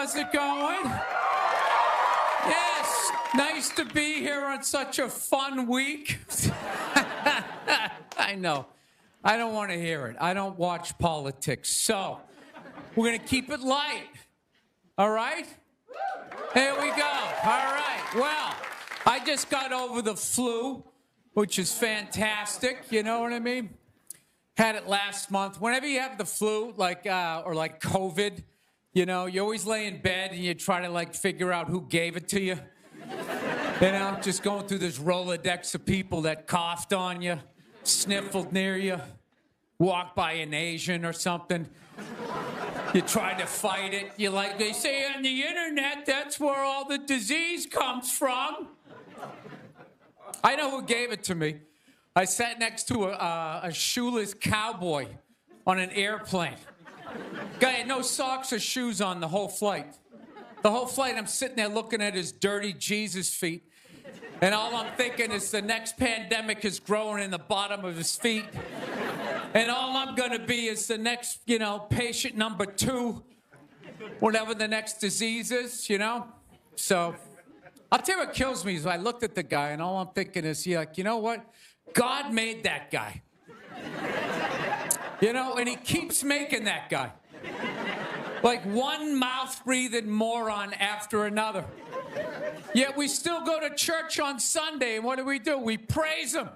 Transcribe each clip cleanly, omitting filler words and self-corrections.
How's it going? Yes, nice to be here on such a fun week. I know. I don't want to hear it. I don't watch politics. So, we're going to keep it light. All right? Here we go. All right. Well, I just got over the flu, which is fantastic. You know what I mean? Had it last month. Whenever you have the flu, or like COVID, you know, you always lay in bed and you try to figure out who gave it to you. You know, just going through this Rolodex of people that coughed on you, sniffled near you, walked by an Asian or something. You try to fight it. They say on the internet, that's where all the disease comes from. I know who gave it to me. I sat next to a shoeless cowboy on an airplane. Guy had no socks or shoes on the whole flight. The whole flight, I'm sitting there looking at his dirty Jesus feet. And all I'm thinking is the next pandemic is growing in the bottom of his feet. And all I'm going to be is the next, patient number 2, whatever the next disease is, So I'll tell you what kills me is I looked at the guy and all I'm thinking is, you know what? God made that guy. And he keeps making that guy. Like one mouth-breathing moron after another. Yet we still go to church on Sunday, and what do? We praise him.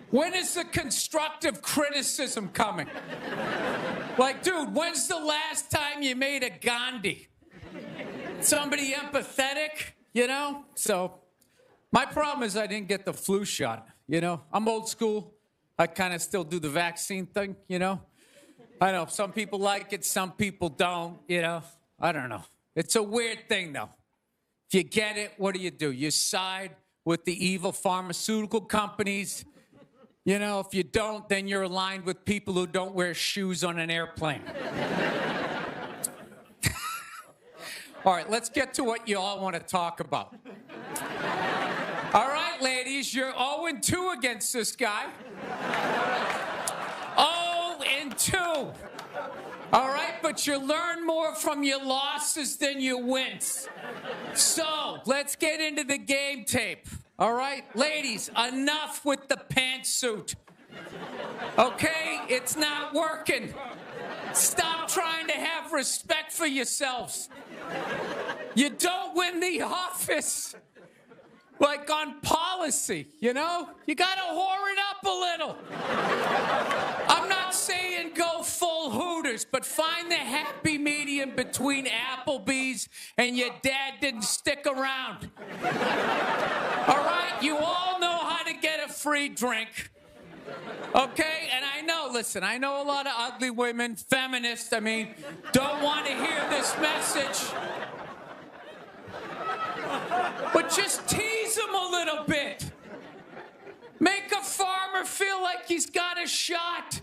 When is the constructive criticism coming? Dude, when's the last time you made a Gandhi? Somebody empathetic, So, my problem is I didn't get the flu shot, I'm old school. I kind of still do the vaccine thing, I know some people like it, some people don't, I don't know. It's a weird thing, though. If you get it, what do? You side with the evil pharmaceutical companies. If you don't, then you're aligned with people who don't wear shoes on an airplane. All right, let's get to what you all want to talk about. All right, ladies, you're 0-2 against this guy. 0-2. All right, but you learn more from your losses than your wins. So, let's get into the game tape. All right, ladies, enough with the pantsuit. Okay, it's not working. Stop trying to have respect for yourselves. You don't win the office. On policy, You gotta whore it up a little. I'm not saying go full Hooters, but find the happy medium between Applebee's and your dad didn't stick around. All right? You all know how to get a free drink. Okay? And I know a lot of ugly women, feminists, don't want to hear this message. But just tease him a little bit. Make a farmer feel like he's got a shot.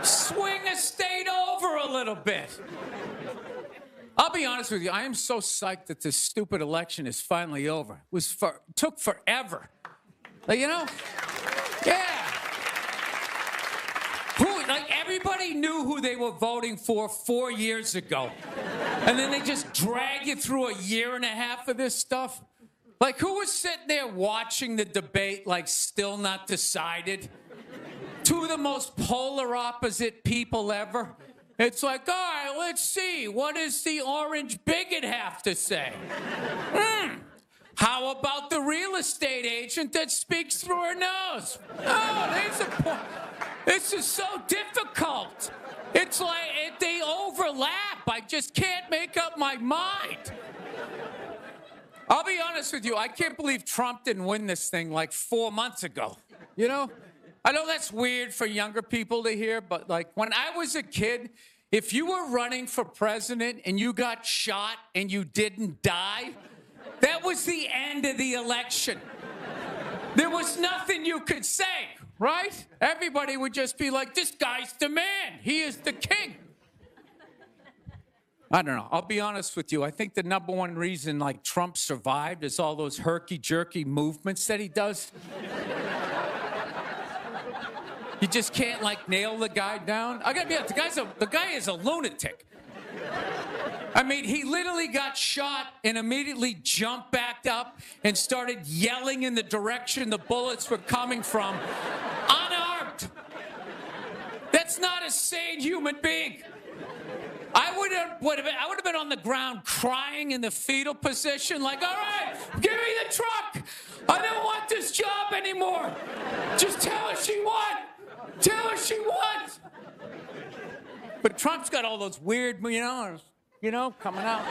Swing a state over a little bit. I'll be honest with you, I am so psyched that this stupid election is finally over. Took forever. Yeah. Everybody knew who they were voting for 4 years ago. And then they just drag you through a year and a half of this stuff. Who was sitting there watching the debate still not decided? Two of the most polar opposite people ever. It's all right, let's see. What does the orange bigot have to say? How about the real estate agent that speaks through her nose? Oh, there's a point. This is so difficult. It's they overlap. I just can't make up my mind. I'll be honest with you. I can't believe Trump didn't win this thing 4 months ago. I know that's weird for younger people to hear, but when I was a kid, if you were running for president and you got shot and you didn't die, that was the end of the election. There was nothing you could say, right? Everybody would just be like, this guy's the man. He is the king. I don't know. I'll be honest with you. I think the number one reason Trump survived is all those herky-jerky movements that he does. You just can't nail the guy down. I gotta be honest, the guy is a lunatic. I mean, he literally got shot and immediately jumped back up and started yelling in the direction the bullets were coming from, unarmed. That's not a sane human being. I would have been on the ground crying in the fetal position, like, all right, give me the truck. I don't want this job anymore. Just tell her she won. Tell her she won. But Trump's got all those weird, coming out.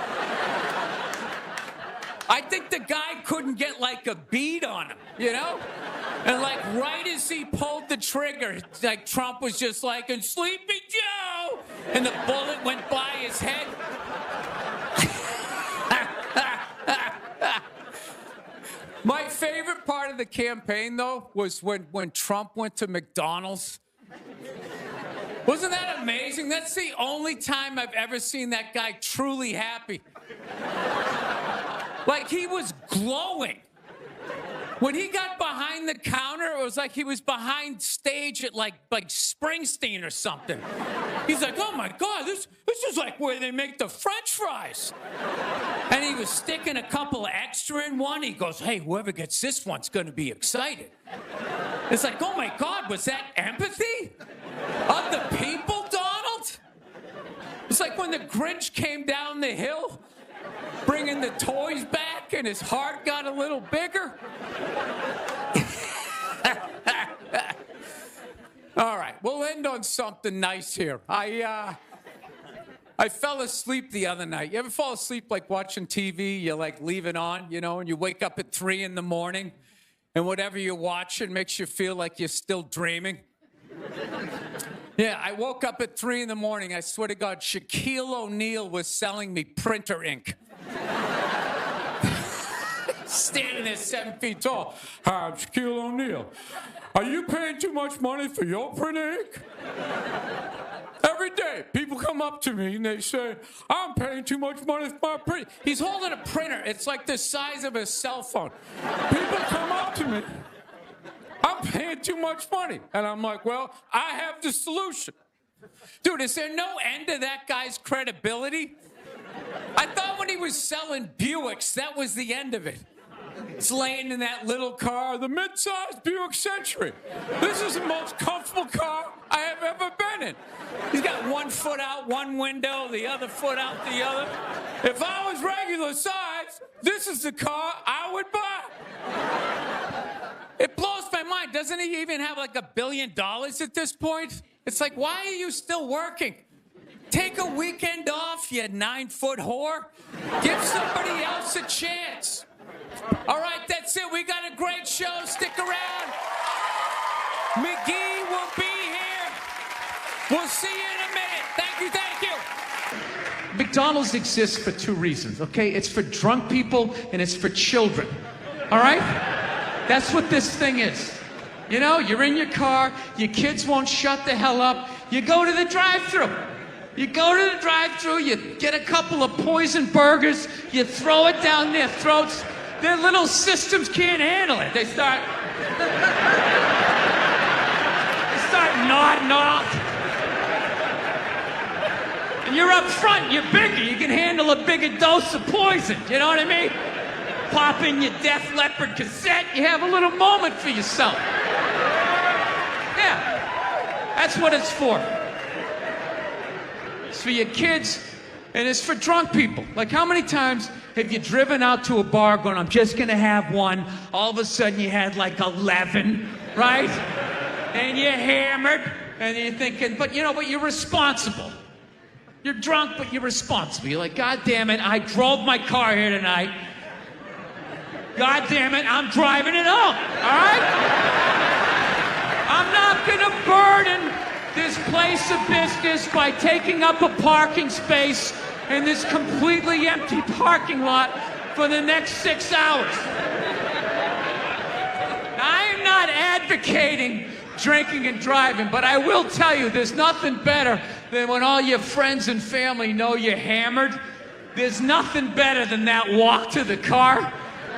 I think the guy couldn't get like a bead on him, And like right as he pulled the trigger, like Trump was just like, and Sleepy Joe, and the bullet went by his head. My favorite part of the campaign, though, was when Trump went to McDonald's. Wasn't that amazing? That's the only time I've ever seen that guy truly happy. Like, he was glowing. When he got behind the counter, it was like he was behind stage at like Springsteen or something. He's like, oh my God, this is like where they make the French fries. And he was sticking a couple of extra in one. He goes, hey, whoever gets this one's gonna be excited. It's like, oh my God, was that empathy of the people, Donald? It's like when the Grinch came down the hill, bringing the toys back, and his heart got a little bigger. All right, we'll end on something nice here. I fell asleep the other night. You ever fall asleep like watching TV? You like leave it on, and you wake up at 3 in the morning, and whatever you're watching makes you feel like you're still dreaming. Yeah, I woke up at 3 in the morning. I swear to God, Shaquille O'Neal was selling me printer ink. Standing there 7 feet tall. Hi, I'm Shaquille O'Neal. Are you paying too much money for your printer ink? Every day, people come up to me and they say, I'm paying too much money for my printer. He's holding a printer. It's like the size of a cell phone. People come up to me. I'm paying too much money. And I'm like, well, I have the solution. Dude, is there no end to that guy's credibility? I thought when he was selling Buicks, that was the end of it. It's laying in that little car, the mid-sized Buick Century. This is the most comfortable car I have ever been in. He's got one foot out one window, the other foot out the other. If I was regular size, this is the car I would buy. It blows my mind. Doesn't he even have like $1 billion at this point? It's like, why are you still working? Take a weekend off, you 9-foot whore. Give somebody else a chance. All right, that's it. We got a great show. Stick around. McGee will be here. We'll see you in a minute. Thank you, thank you. McDonald's exists for 2 reasons, okay? It's for drunk people and it's for children, all right? That's what this thing is. You're in your car, your kids won't shut the hell up. You go to the drive-thru. You go to the drive-thru, you get a couple of poison burgers, you throw it down their throats. Their little systems can't handle it. They start nodding off. And you're up front, you're bigger. You can handle a bigger dose of poison. You know what I mean? Pop in your Def Leppard cassette, you have a little moment for yourself. Yeah, that's what it's for. It's for your kids, and it's for drunk people. Like, how many times have you driven out to a bar going, I'm just gonna have one, all of a sudden you had like 11, right? And you're hammered, and you're thinking, but you're responsible. You're drunk, but you're responsible. You're like, God damn it, I drove my car here tonight. God damn it, I'm driving it home, all right? I'm not gonna burden this place of business by taking up a parking space in this completely empty parking lot for the next 6 hours. Now, I am not advocating drinking and driving, but I will tell you there's nothing better than when all your friends and family know you're hammered. There's nothing better than that walk to the car.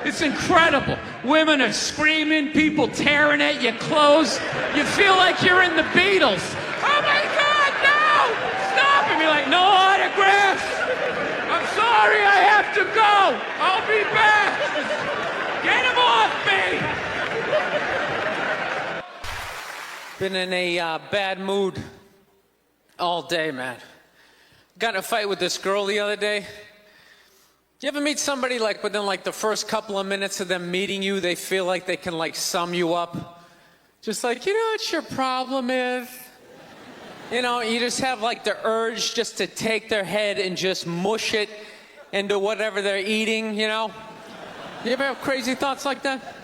It's incredible. Women are screaming, people tearing at your clothes. You feel like you're in the Beatles. Oh my God, no! Stop! And you're like, no autographs! I'm I'll be back. Get him off me. Been in a bad mood all day, man. Got in a fight with this girl the other day. You ever meet somebody like within like the first couple of minutes of them meeting you, they feel like they can like sum you up? Just like, you know what your problem is? You know, you just have like the urge just to take their head and just mush it into whatever they're eating, you know? You ever have crazy thoughts like that?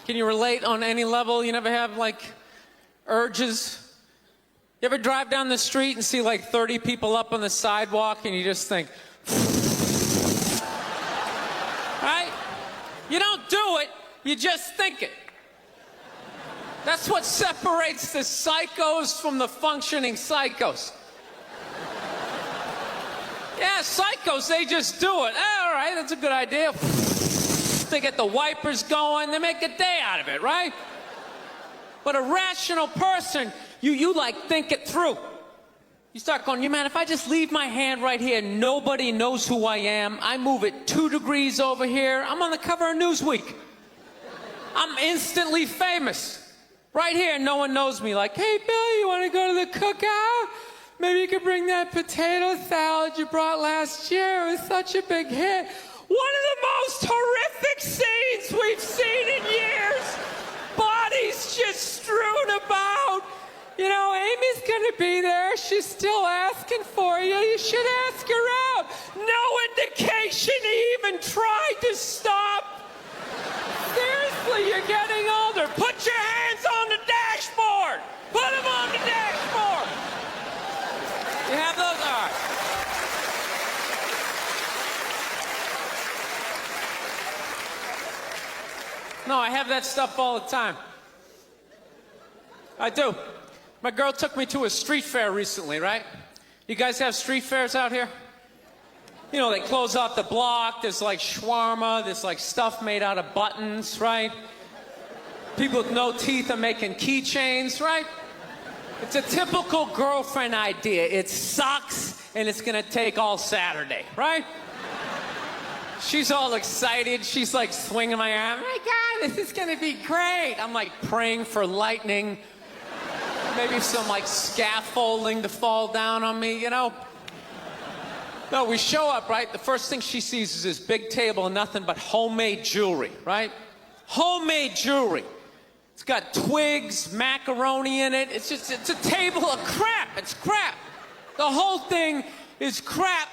Can you relate on any level? You never have like urges? You ever drive down the street and see like 30 people up on the sidewalk and you just think, right? You don't do it, you just think it. That's what separates the psychos from the functioning psychos. Yeah, psychos, they just do it. All right, that's a good idea. They get the wipers going, they make a day out of it, right? But a rational person, you like think it through. You start going, you man, if I just leave my hand right here, nobody knows who I am. I move it 2 degrees over here, I'm on the cover of Newsweek. I'm instantly famous. Right here, no one knows me. Like, hey, Bill, you want to go to the cookout? Maybe you could bring that potato salad you brought last year. It was such a big hit. One of the most horrific scenes we've seen in years. Bodies just strewn about. You know, Amy's gonna be there. She's still asking for you. You should ask her out. No indication he even tried to stop. Seriously, you're getting older. Put your hands on the dashboard. Put them on the dashboard. You have those? All right. No, I have that stuff all the time. I do. My girl took me to a street fair recently, right? You guys have street fairs out here? You know, they close off the block, there's like shawarma, there's like stuff made out of buttons, right? People with no teeth are making keychains, right? It's a typical girlfriend idea. It sucks and it's gonna take all Saturday, right? She's all excited. She's like swinging my arm. Oh my God, this is gonna be great. I'm like praying for lightning. Maybe some like scaffolding to fall down on me, you know? No, we show up, right? The first thing she sees is this big table and nothing but homemade jewelry, right? Homemade jewelry. It's got twigs, macaroni in it. It's a table of crap. It's crap. The whole thing is crap.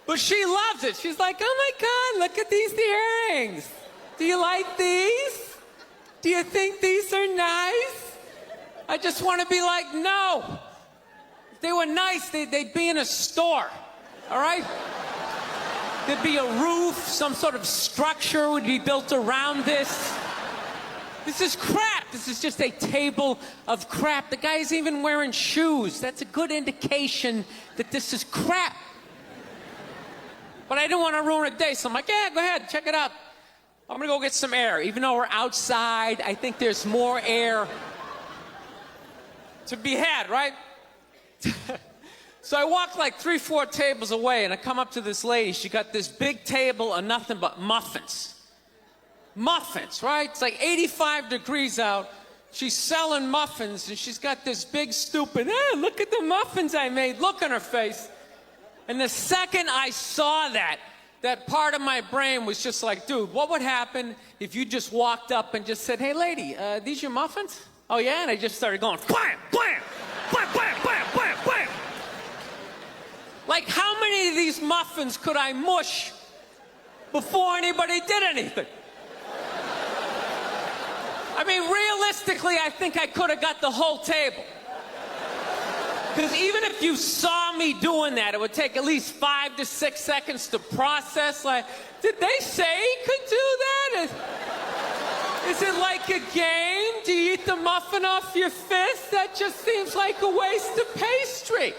But she loves it. She's like, oh my God, look at these earrings. Do you like these? Do you think these are nice? I just want to be like, no. If they were nice, they'd be in a store, all right? There'd be a roof, some sort of structure would be built around this. This is crap. This is just a table of crap. The guy's even wearing shoes. That's a good indication that this is crap. But I didn't want to ruin a day, so I'm like, yeah, go ahead, check it out. I'm gonna go get some air. Even though we're outside, I think there's more air to be had, right? So I walk like 3-4 tables away, and I come up to this lady. She got this big table of nothing but muffins. Muffins, right? It's like 85 degrees out. She's selling muffins, and she's got this big stupid, look at the muffins I made, look on her face. And the second I saw that part of my brain was just like, dude, what would happen if you just walked up and just said, hey, lady, these your muffins? Oh, yeah? And I just started going, blam, blam, blam, blam, blam, blam, blam. Like, how many of these muffins could I mush before anybody did anything? I mean, realistically, I think I could have got the whole table. Because even if you saw me doing that, it would take at least 5 to 6 seconds to process. Like, did they say he could do that? Is it like a game? Do you eat the muffin off your fist? That just seems like a waste of pastry.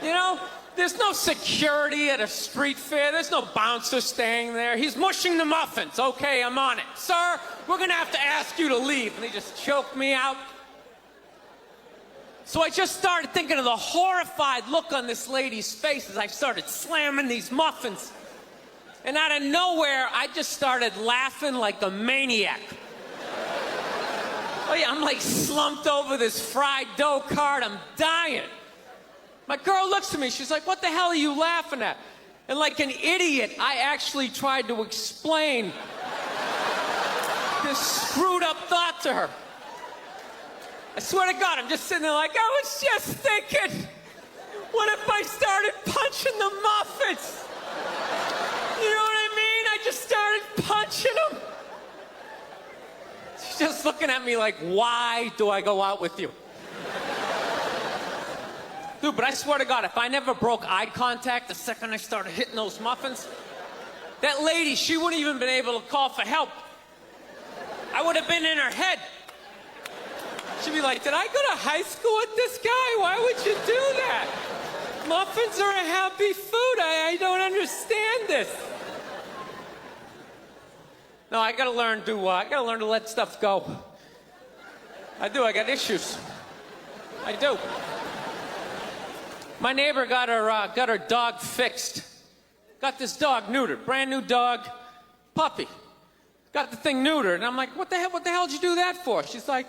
You know, there's no security at a street fair. There's no bouncer staying there. He's mushing the muffins. Okay, I'm on it. Sir, we're going to have to ask you to leave. And they just choke me out. So I just started thinking of the horrified look on this lady's face as I started slamming these muffins. And out of nowhere, I just started laughing like a maniac. Oh yeah, I'm like slumped over this fried dough cart. I'm dying. My girl looks at me. She's like, what the hell are you laughing at? And like an idiot, I actually tried to explain this screwed up thought to her. I swear to God, I'm just sitting there like, I was just thinking, what if I started punching the muffins? You know what I mean? I just started punching them. She's just looking at me like, why do I go out with you? Dude, but I swear to God, if I never broke eye contact the second I started hitting those muffins, that lady, she wouldn't even been able to call for help. I would have been in her head. She'd be like, did I go to high school with this guy? Why would you do that? Muffins are a happy food. I don't understand this. No, I gotta learn to let stuff go. I do, I got issues. I do. My neighbor got her dog fixed. Got this dog neutered, brand new dog, puppy. Got the thing neutered, and I'm like, what the hell did you do that for? She's like,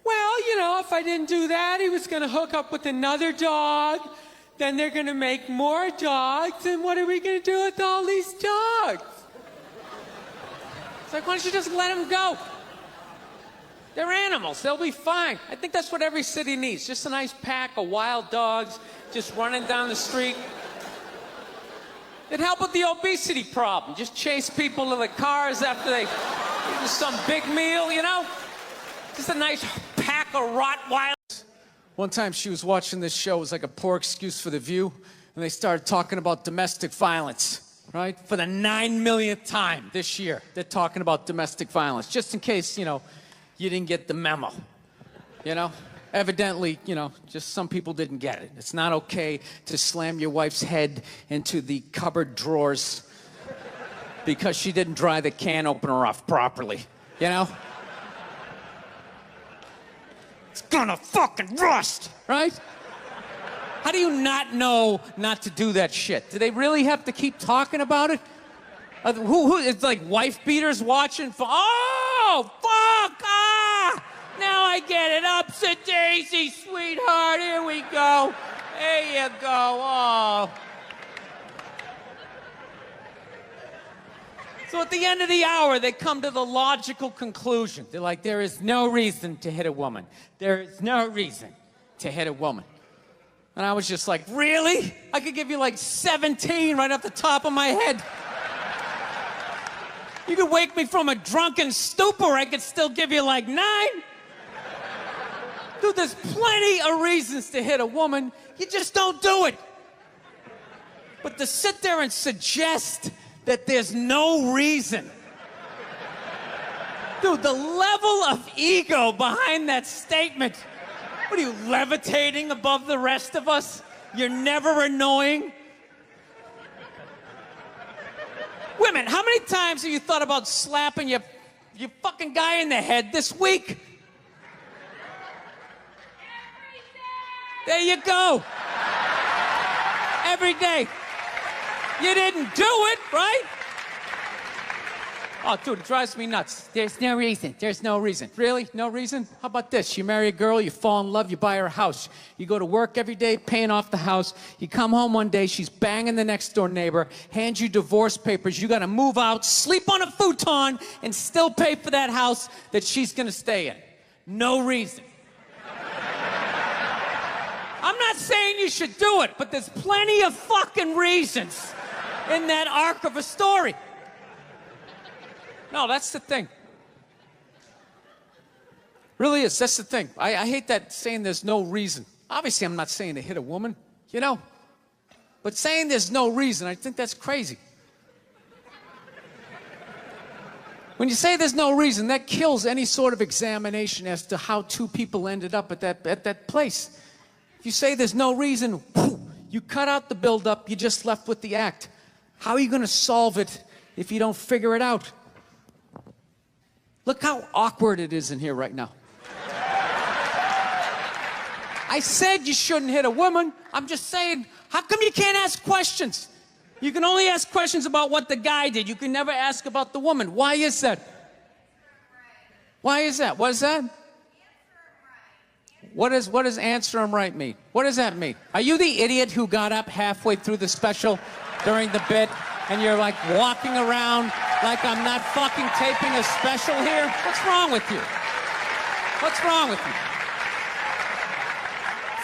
well, you know, if I didn't do that, he was gonna hook up with another dog, then they're gonna make more dogs, and what are we gonna do with all these dogs? It's like, why don't you just let them go? They're animals, they'll be fine. I think that's what every city needs, just a nice pack of wild dogs just running down the street. It'd help with the obesity problem. Just chase people to the cars after they eat some big meal, you know? Just a nice pack of Rottweilers. One time she was watching this show, it was like a poor excuse for The View, and they started talking about domestic violence, right? For the 9 millionth time this year, they're talking about domestic violence, just in case, you know, you didn't get the memo, you know? Evidently, you know, just some people didn't get it. It's not okay to slam your wife's head into the cupboard drawers because she didn't dry the can opener off properly, you know? It's gonna fucking rust, right? How do you not know not to do that shit? Do they really have to keep talking about it? It's like wife beaters watching for, oh, fuck, ah! Now I get it. Ups a daisy, sweetheart. Here we go. There you go. Oh. So at the end of the hour, they come to the logical conclusion. They're like, there is no reason to hit a woman. There is no reason to hit a woman. And I was just like, really? I could give you like 17 right off the top of my head. You could wake me from a drunken stupor, I could still give you like 9. Dude, there's plenty of reasons to hit a woman. You just don't do it. But to sit there and suggest that there's no reason. Dude, the level of ego behind that statement. What are you, levitating above the rest of us? You're never annoying? Women, how many times have you thought about slapping your fucking guy in the head this week? There you go. Every day. You didn't do it, right? Oh, dude, it drives me nuts. There's no reason. There's no reason. Really? No reason? How about this? You marry a girl, you fall in love, you buy her a house. You go to work every day, paying off the house. You come home one day, she's banging the next door neighbor, hands you divorce papers. You got to move out, sleep on a futon, and still pay for that house that she's going to stay in. No reason. I'm not saying you should do it, but there's plenty of fucking reasons in that arc of a story. No, that's the thing. Really is, that's the thing. I hate that saying there's no reason. Obviously, I'm not saying to hit a woman, you know? But saying there's no reason, I think that's crazy. When you say there's no reason, that kills any sort of examination as to how two people ended up at that place. If you say there's no reason, you cut out the build-up, you're just left with the act. How are you going to solve it if you don't figure it out? Look how awkward it is in here right now. I said you shouldn't hit a woman. I'm just saying, how come you can't ask questions? You can only ask questions about what the guy did. You can never ask about the woman. Why is that? Why is that? What is that? What does answer him right mean? What does that mean? Are you the idiot who got up halfway through the special during the bit and you're like walking around like I'm not fucking taping a special here? What's wrong with you? What's wrong with you?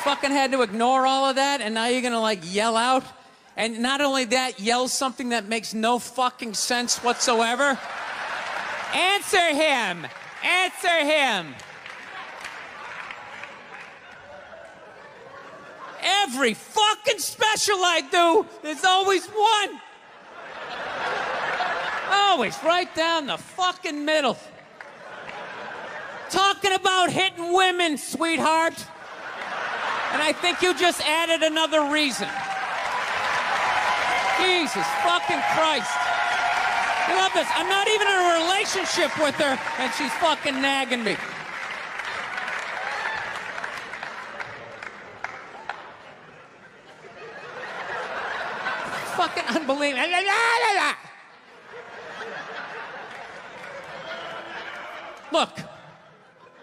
Fucking had to ignore all of that and now you're gonna like yell out? And not only that, yell something that makes no fucking sense whatsoever? Answer him! Answer him! Every fucking special I do, there's always one. Always right down the fucking middle. Talking about hitting women, sweetheart. And I think you just added another reason. Jesus fucking Christ. You love this. I'm not even in a relationship with her, and she's fucking nagging me. Fucking unbelievable. Look,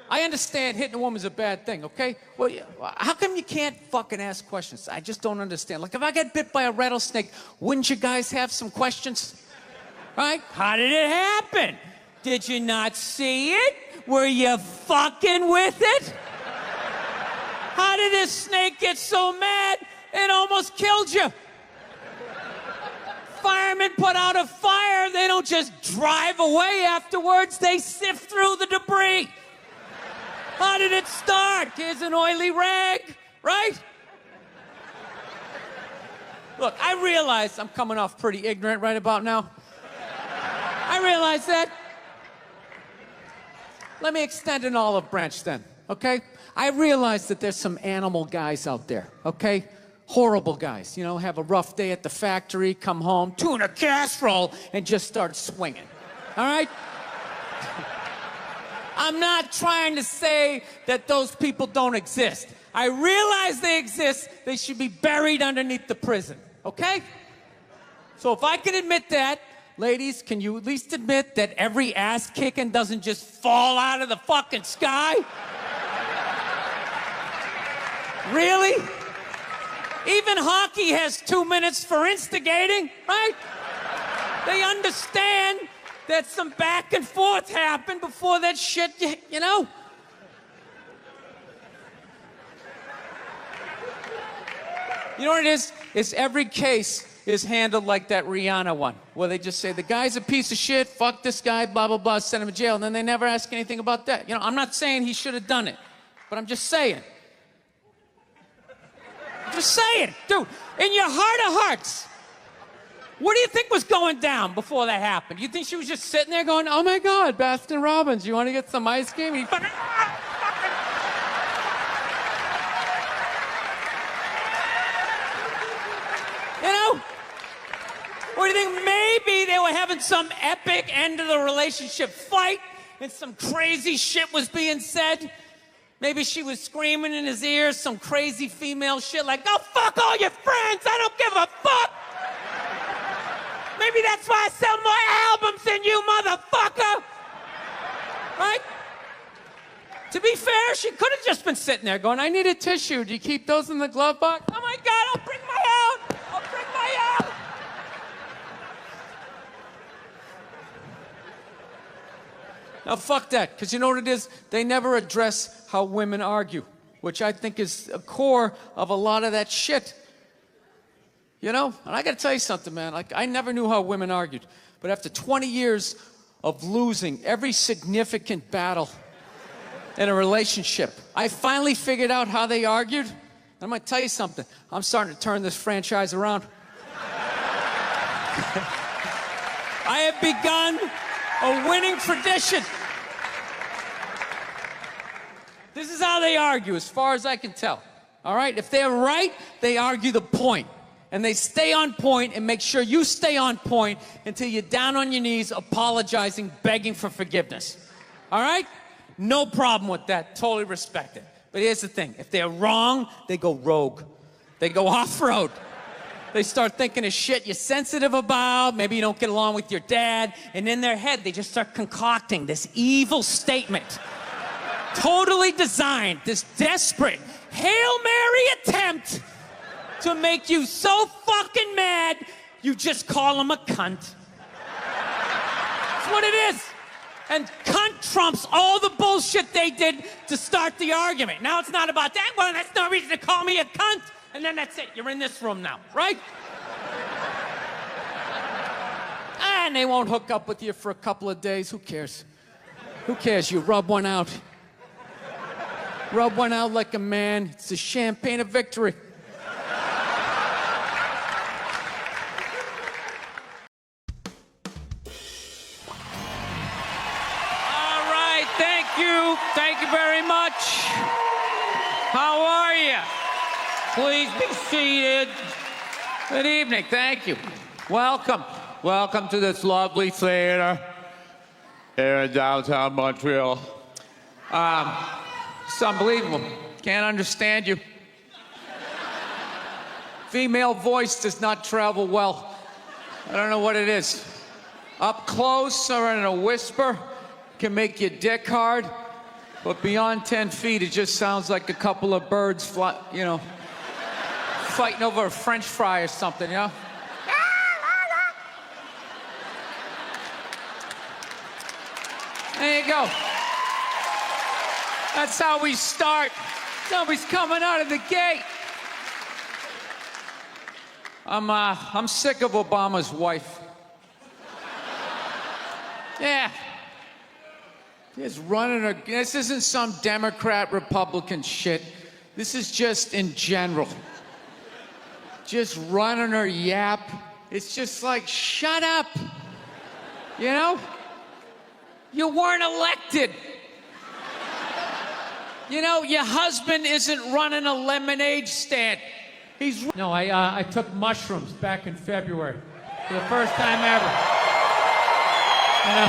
I understand hitting a woman's a bad thing, okay? Well, how come you can't fucking ask questions? I just don't understand. Like, if I get bit by a rattlesnake, wouldn't you guys have some questions? Right? How did it happen? Did you not see it? Were you fucking with it? How did this snake get so mad it almost killed you? Firemen put out a fire, they don't just drive away afterwards, they sift through the debris. How did it start? Here's an oily rag, right? Look, I realize I'm coming off pretty ignorant right about now. I realize that. Let me extend an olive branch then, okay? I realize that there's some animal guys out there, okay? Horrible guys, you know, have a rough day at the factory, come home, tuna casserole, and just start swinging. All right? I'm not trying to say that those people don't exist. I realize they exist. They should be buried underneath the prison, okay? So if I can admit that, ladies, can you at least admit that every ass kicking doesn't just fall out of the fucking sky? Really? Even hockey has 2 minutes for instigating, right? They understand that some back and forth happened before that shit, you know? You know what it is? It's every case is handled like that Rihanna one, where they just say, the guy's a piece of shit, fuck this guy, blah, blah, blah, send him to jail, and then they never ask anything about that. You know, I'm not saying he should have done it, but I'm just saying. Just saying, dude, in your heart of hearts, what do you think was going down before that happened? You think she was just sitting there going, oh my God, Baskin Robbins, you want to get some ice cream? And he fucking, you know? Or do you think maybe they were having some epic end of the relationship fight and some crazy shit was being said? Maybe she was screaming in his ears some crazy female shit like, go fuck all your friends, I don't give a fuck. Maybe that's why I sell more albums than you, motherfucker. Right? To be fair, she could have just been sitting there going, I need a tissue. Do you keep those in the glove box? Oh my God, I'll bring my out. I'll bring my out. Now, fuck that, because you know what it is? They never address how women argue, which I think is a core of a lot of that shit. You know? And I got to tell you something, man. Like, I never knew how women argued. But after 20 years of losing every significant battle in a relationship, I finally figured out how they argued. I'm going to tell you something. I'm starting to turn this franchise around. I have begun a winning tradition. This is how they argue, as far as I can tell. All right? If they're right, they argue the point. And they stay on point and make sure you stay on point until you're down on your knees, apologizing, begging for forgiveness. All right? No problem with that. Totally respect it. But here's the thing. If they're wrong, they go rogue. They go off-road. They start thinking of shit you're sensitive about. Maybe you don't get along with your dad. And in their head, they just start concocting this evil statement. Totally designed, this desperate Hail Mary attempt to make you so fucking mad, you just call him a cunt. That's what it is. And cunt trumps all the bullshit they did to start the argument. Now it's not about that. Well, that's no reason to call me a cunt. And then that's it. You're in this room now, right? And they won't hook up with you for a couple of days. Who cares? Who cares? You rub one out. Rub one out like a man. It's the champagne of victory. All right, thank you. Thank you very much. How are you? Please be seated. Good evening. Thank you. Welcome. Welcome to this lovely theater here in downtown Montreal. It's unbelievable. Can't understand you. Female voice does not travel well. I don't know what it is. Up close or in a whisper can make your dick hard, but beyond 10 feet, it just sounds like a couple of birds fighting over a French fry or something, you know? There you go. That's how we start. Nobody's coming out of the gate. I'm sick of Obama's wife. Yeah. Just running her. This isn't some Democrat, Republican shit. This is just in general. Just running her yap. It's just like, shut up. You know? You weren't elected. You know, your husband isn't running a lemonade stand. No, I took mushrooms back in February for the first time ever. You know?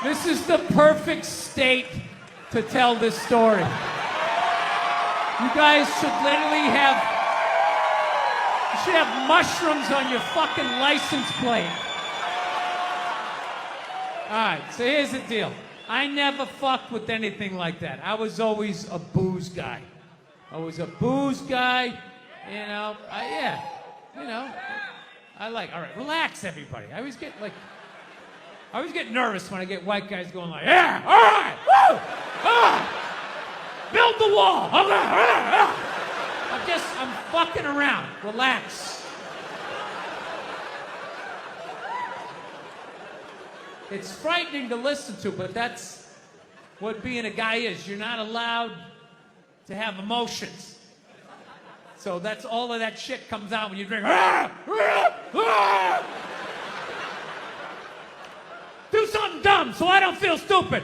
This is the perfect state to tell this story. You guys should literally have mushrooms on your fucking license plate. All right, so here's the deal. I never fucked with anything like that. I was always a booze guy. All right, relax, everybody. I always get nervous when I get white guys going like, yeah, all right, woo, build the wall, okay, I'm fucking around. Relax. It's frightening to listen to, but that's what being a guy is. You're not allowed to have emotions. So that's all of that shit comes out when you drink. Do something dumb so I don't feel stupid.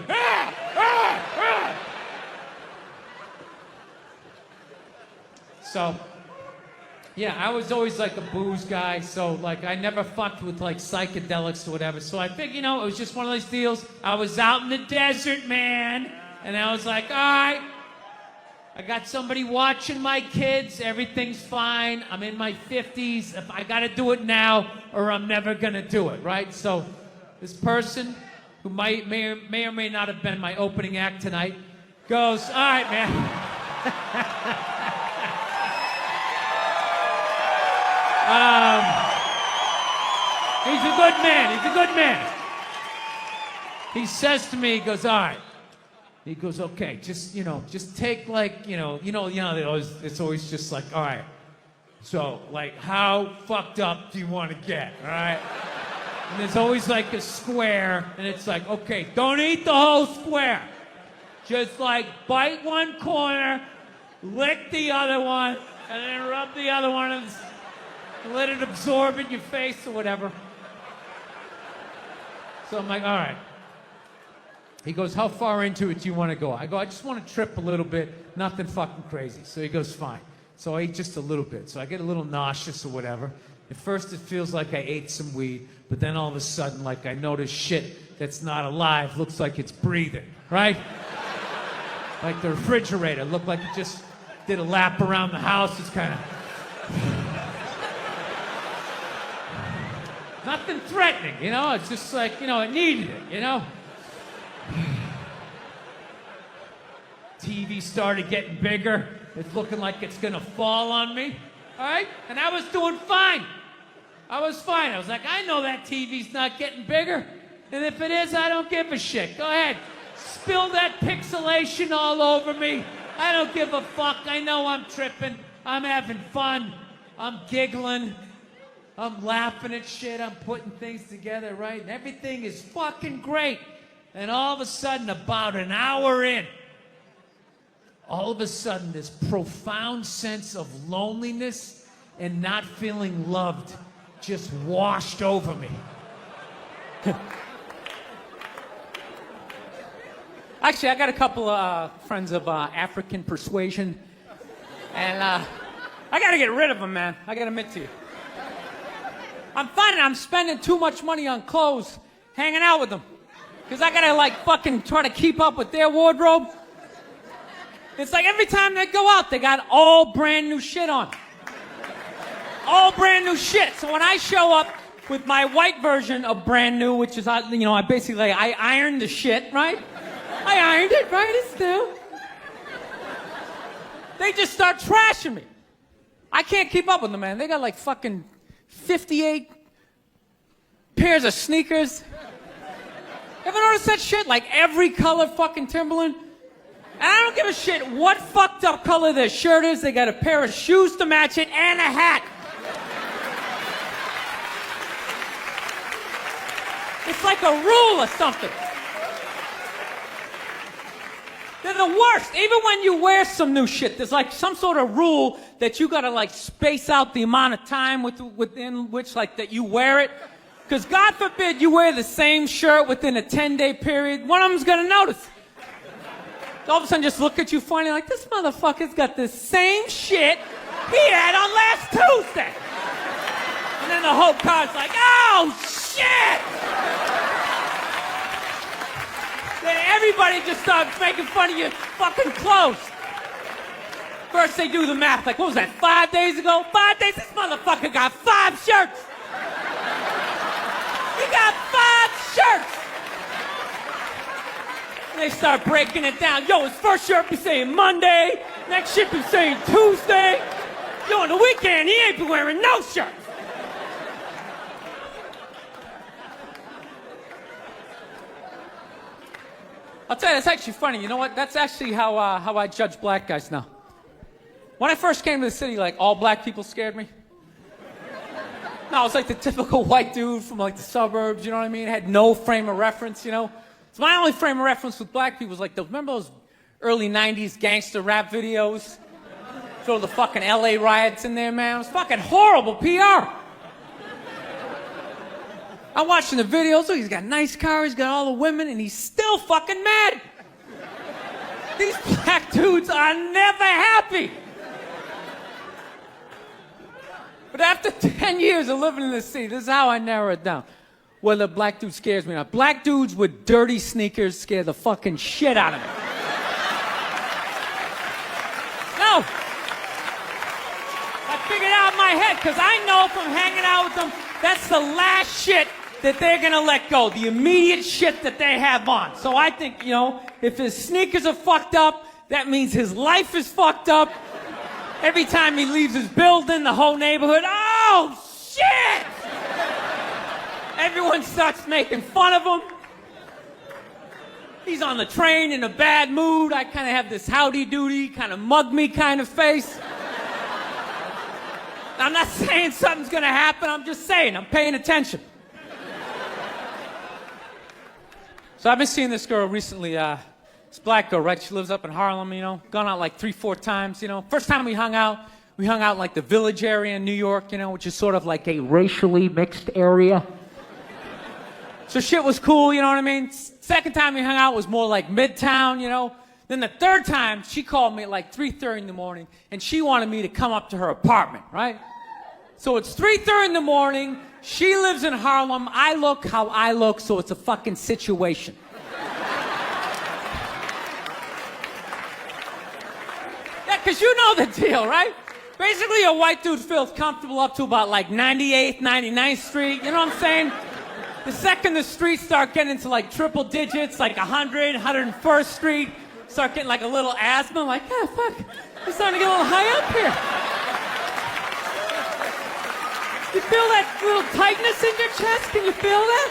So, yeah, I was always like a booze guy, so like I never fucked with like psychedelics or whatever. So I think, it was just one of those deals. I was out in the desert, man, and I was like, all right, I got somebody watching my kids, everything's fine. I'm in my 50s. If I gotta do it now or I'm never gonna do it, right? So this person who may or may not have been my opening act tonight goes, all right, man. He's a good man. He says to me, he goes, all right. He goes, okay, just take like, it's always just like, all right. So, like, how fucked up do you want to get, all right? And there's always like a square, and it's like, okay, don't eat the whole square. Just like bite one corner, lick the other one, and then rub the other one and let it absorb in your face or whatever. So I'm like, all right. He goes, how far into it do you want to go? I go, I just want to trip a little bit, nothing fucking crazy. So he goes, fine. So I eat just a little bit. So I get a little nauseous or whatever. At first it feels like I ate some weed, but then all of a sudden, like I notice shit that's not alive looks like it's breathing, right? Like the refrigerator looked like it just did a lap around the house. It's kind of... Nothing threatening, you know? It's just like, you know, it needed it, you know? TV started getting bigger. It's looking like it's gonna fall on me, all right? And I was doing fine. I was fine. I was like, I know that TV's not getting bigger. And if it is, I don't give a shit. Go ahead. Spill that pixelation all over me. I don't give a fuck. I know I'm tripping. I'm having fun. I'm giggling. I'm laughing at shit. I'm putting things together, right? And everything is fucking great. And all of a sudden, about an hour in, all of a sudden, this profound sense of loneliness and not feeling loved just washed over me. Actually, I got a couple of friends of African persuasion, and I got to get rid of them, man. I got to admit to you. I'm finding I'm spending too much money on clothes hanging out with them, because I got to, like, fucking try to keep up with their wardrobe. It's like every time they go out, they got all brand new shit on. All brand new shit. So when I show up with my white version of brand new, which is, you know, I basically, I ironed the shit, right? I ironed it, right? It's new. They just start trashing me. I can't keep up with them, man. They got like fucking 58 pairs of sneakers. Ever notice that shit? Like every color fucking Timberland. And I don't give a shit what fucked up color their shirt is. They got a pair of shoes to match it and a hat. It's like a rule or something. They're the worst. Even when you wear some new shit, there's like some sort of rule that you gotta like space out the amount of time within which like that you wear it. Because God forbid you wear the same shirt within a 10-day period, one of them's gonna notice. All of a sudden just look at you funny like, this motherfucker's got the same shit he had on last Tuesday. And then the whole car's like, oh, shit! Then everybody just starts making fun of your fucking clothes. First they do the math, like, what was that, 5 days ago? 5 days? This motherfucker got 5 shirts! He got 5 shirts! And they start breaking it down. Yo, his first shirt be saying Monday, next shirt be saying Tuesday. Yo, on the weekend, he ain't be wearing no shirts. I'll tell you, that's actually funny. You know what? That's actually how I judge black guys now. When I first came to the city, like, all black people scared me. No, I was like the typical white dude from like the suburbs, you know what I mean? Had no frame of reference, you know? So my only frame of reference with black people was like, remember those early 90s gangster rap videos? Throw the fucking LA riots in there, man. It was fucking horrible PR. I'm watching the videos. Look, he's got a nice car, he's got all the women, and he's still fucking mad. These black dudes are never happy. But after 10 years of living in the city, this is how I narrow it down. Whether a black dude scares me or not. Black dudes with dirty sneakers scare the fucking shit out of me. No. I figured out in my head, because I know from hanging out with them, that's the last shit that they're gonna let go. The immediate shit that they have on. So I think, you know, if his sneakers are fucked up, that means his life is fucked up. Every time he leaves his building, the whole neighborhood, oh, shit! Everyone starts making fun of him. He's on the train in a bad mood. I kind of have this howdy-doody, kind of mug-me kind of face. I'm not saying something's gonna happen, I'm just saying, I'm paying attention. So I've been seeing this girl recently, this black girl, right? She lives up in Harlem, you know, gone out like 3-4 times, you know. First time we hung out in like the Village area in New York, you know, which is sort of like a racially mixed area. So shit was cool, you know what I mean? Second time we hung out was more like Midtown, you know. Then the third time, she called me at like 3:30 in the morning, and she wanted me to come up to her apartment, right? So it's 3:30 in the morning. She lives in Harlem. I look how I look, so it's a fucking situation. Yeah, because you know the deal, right? Basically, a white dude feels comfortable up to about like 98th, 99th Street. You know what I'm saying? The second the streets start getting into like triple digits, like 100, 101st Street, start getting like a little asthma, like, ah, fuck, it's starting to get a little high up here. You feel that little tightness in your chest? Can you feel that?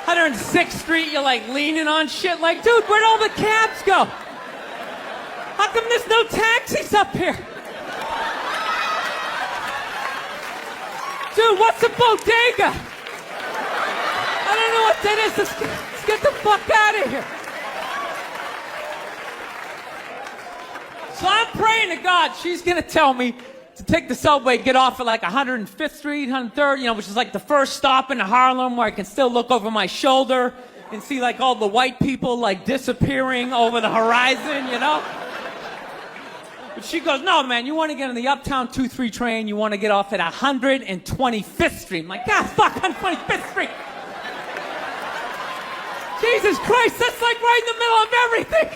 106th Street, you're like leaning on shit, like, dude, where'd all the cabs go? How come there's no taxis up here? Dude, what's a bodega? I don't know what that is. Let's get the fuck out of here. So I'm praying to God she's going to tell me to take the subway, get off at like 105th Street, 103rd, you know, which is like the first stop in Harlem where I can still look over my shoulder and see like all the white people like disappearing over the horizon, you know? But she goes, no, man, you want to get on the Uptown 2-3 train, you want to get off at 125th Street. I'm like, God, fuck, 125th Street. Jesus Christ, that's like right in the middle of everything.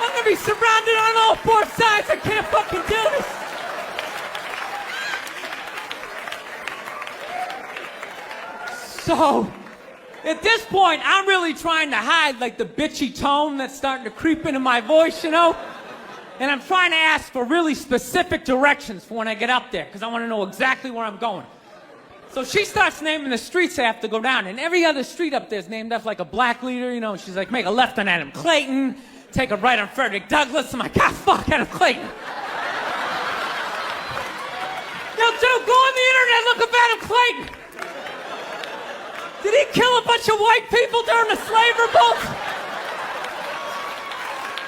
I'm going to be surrounded on all four sides. I can't fucking do this. So, at this point, I'm really trying to hide like the bitchy tone that's starting to creep into my voice, you know? And I'm trying to ask for really specific directions for when I get up there, because I want to know exactly where I'm going. So she starts naming the streets I have to go down, and every other street up there is named after like a black leader, you know? She's like, make a left on Adam Clayton, take a right on Frederick Douglass. I'm like, God, fuck Adam Clayton. Yo, dude, go on the internet, look up Adam Clayton. Did he kill a bunch of white people during the slave revolt?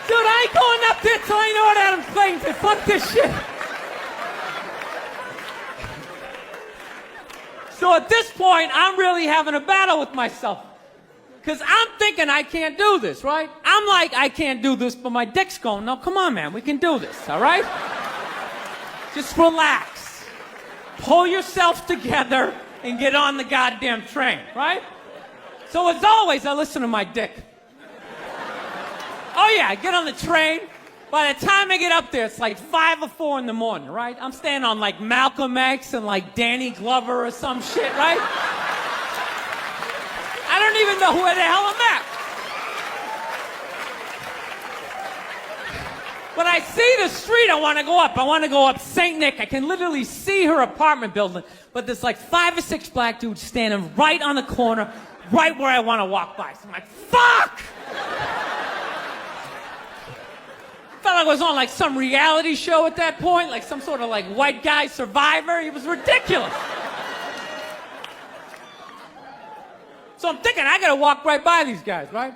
Dude, I ain't going up there till I know what Adam Clayton did. Fuck this shit. So at this point, I'm really having a battle with myself. Because I'm thinking I can't do this, right? I'm like, I can't do this, but my dick's going, no, come on, man, we can do this, all right? Just relax. Pull yourself together and get on the goddamn train, right? So as always, I listen to my dick. Oh yeah, I get on the train. By the time I get up there, it's like 5 or 4 in the morning, right? I'm staying on like Malcolm X and like Danny Glover or some shit, right? I don't even know where the hell I'm at. When I see the street I want to go up, I want to go up St. Nick. I can literally see her apartment building, but there's like 5 or 6 black dudes standing right on the corner, right where I want to walk by. So I'm like, fuck! Felt like I was on like some reality show at that point, like some sort of like white guy survivor. It was ridiculous. So I'm thinking I gotta walk right by these guys, right?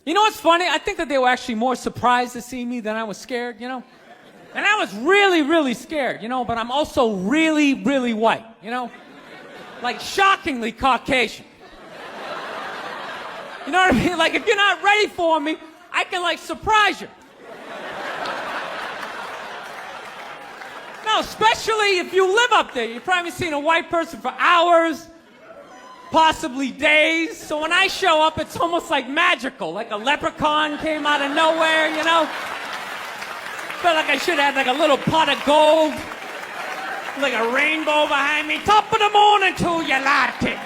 You know what's funny? I think that they were actually more surprised to see me than I was scared, you know? And I was really, really scared, you know, but I'm also really, really white, you know? Like shockingly Caucasian. You know what I mean? Like if you're not ready for me, I can like surprise you. No, especially if you live up there. You've probably seen a white person for hours, possibly days. So when I show up, it's almost like magical, like a leprechaun came out of nowhere, you know? Felt like I should have like a little pot of gold, like a rainbow behind me. Top of the morning to you, latte.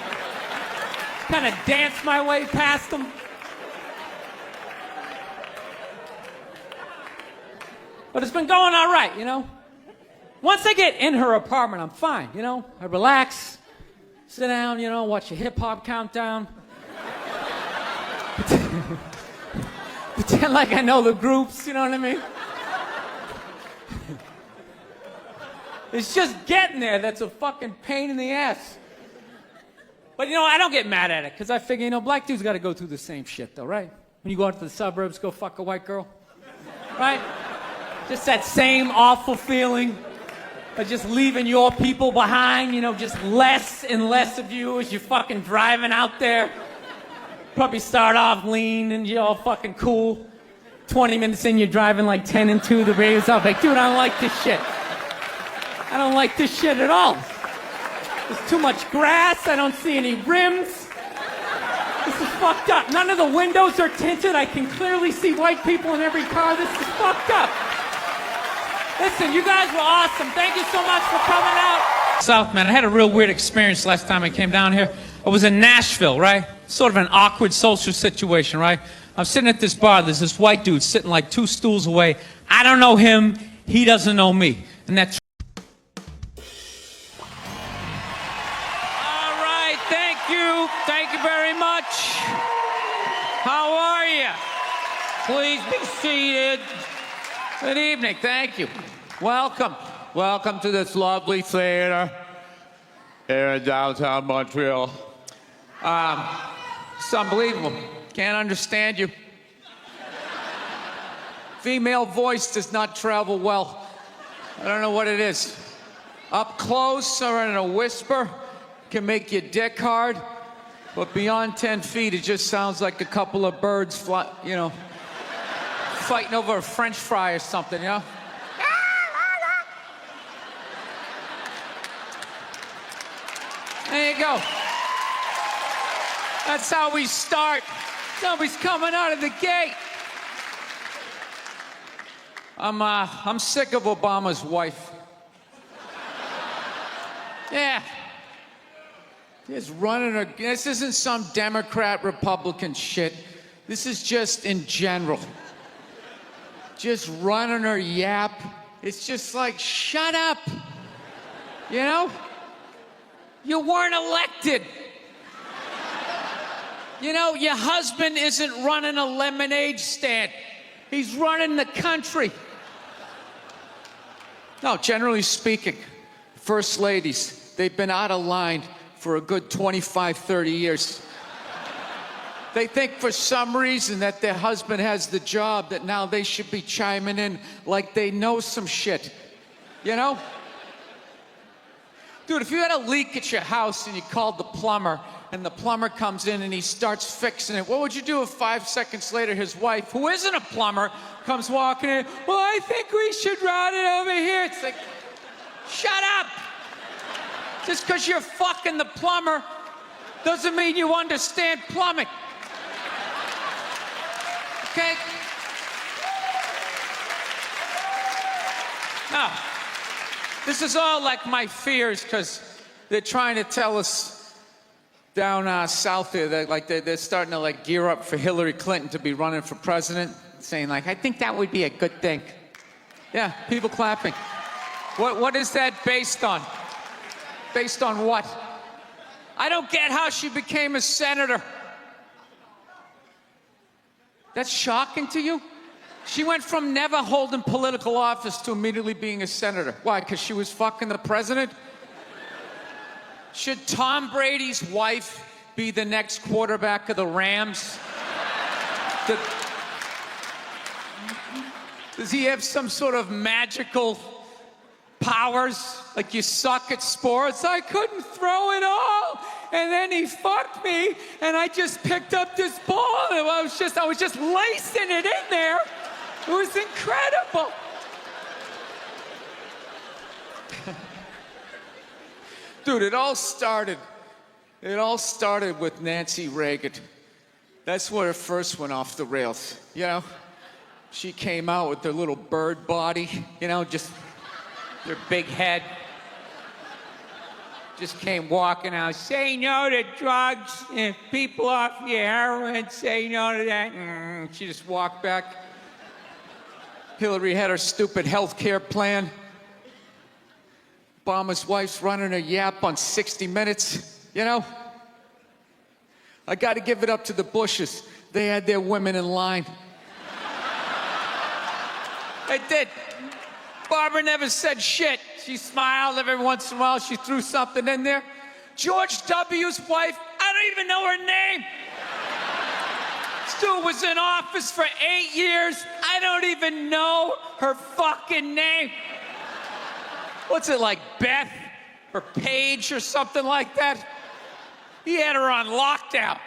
Kind of dance my way past them. But it's been going all right, you know? Once I get in her apartment, I'm fine, you know? I relax, sit down, you know, watch a hip-hop countdown. Pretend like I know the groups, you know what I mean? It's just getting there that's a fucking pain in the ass. But, you know, I don't get mad at it, because I figure, you know, black dudes got to go through the same shit, though, right? When you go out to the suburbs, go fuck a white girl, right? Just that same awful feeling of just leaving your people behind, you know, just less and less of you as you're fucking driving out there. Probably start off lean and you're all fucking cool. 20 minutes in, you're driving like 10 and 2, the radio's off, like, dude, I don't like this shit. I don't like this shit at all. There's too much grass. I don't see any rims. This is fucked up. None of the windows are tinted. I can clearly see white people in every car. This is fucked up. Listen, you guys were awesome. Thank you so much for coming out. South, man, I had a real weird experience last time I came down here. I was in Nashville, right? Sort of an awkward social situation, right? I'm sitting at this bar. There's this white dude sitting like 2 stools away. I don't know him. He doesn't know me. And that's... All right, thank you. Thank you very much. How are you? Please be seated. Good evening. Thank you. Welcome. Welcome to this lovely theater here in downtown Montreal. It's unbelievable. Can't understand you. Female voice does not travel well. I don't know what it is. Up close or in a whisper can make your dick hard, but beyond 10 feet, it just sounds like a couple of birds fighting over a French fry or something, you know? There you go. That's how we start. Somebody's coming out of the gate. I'm sick of Obama's wife. Yeah. Just running her. This isn't some Democrat, Republican shit. This is just in general. Just running her yap. It's just like, shut up. You know? You weren't elected. You know, your husband isn't running a lemonade stand. He's running the country. No, generally speaking, first ladies, they've been out of line for a good 25, 30 years. They think for some reason that their husband has the job, that now they should be chiming in like they know some shit. You know? Dude, if you had a leak at your house and you called the plumber, and the plumber comes in and he starts fixing it, what would you do if 5 seconds later his wife, who isn't a plumber, comes walking in? Well, I think we should route it over here. It's like, shut up. Just because you're fucking the plumber doesn't mean you understand plumbing. Okay? Now, this is all like my fears, because they're trying to tell us down south here that they're starting to like gear up for Hillary Clinton to be running for president, saying like, I think that would be a good thing. Yeah, people clapping. What is that based on? Based on what? I don't get how she became a senator. That's shocking to you? She went from never holding political office to immediately being a senator. Why? Because she was fucking the president? Should Tom Brady's wife be the next quarterback of the Rams? Does he have some sort of magical powers? Like, you suck at sports? I couldn't throw it all, and then he fucked me, and I just picked up this ball, and I was just lacing it in there. It was incredible. Dude, it all started with Nancy Reagan. That's where it first went off the rails, you know? She came out with her little bird body, you know, just her big head. Just came walking out, say no to drugs, and people off your heroin, say no to that. She just walked back. Hillary had her stupid health care plan. Obama's wife's running a yap on 60 Minutes, you know? I got to give it up to the Bushes. They had their women in line. They did. Barbara never said shit. She smiled every once in a while. She threw something in there. George W.'s wife, I don't even know her name. This dude was in office for 8 years. I don't even know her fucking name. What's it, like Beth or Paige or something like that? He had her on lockdown.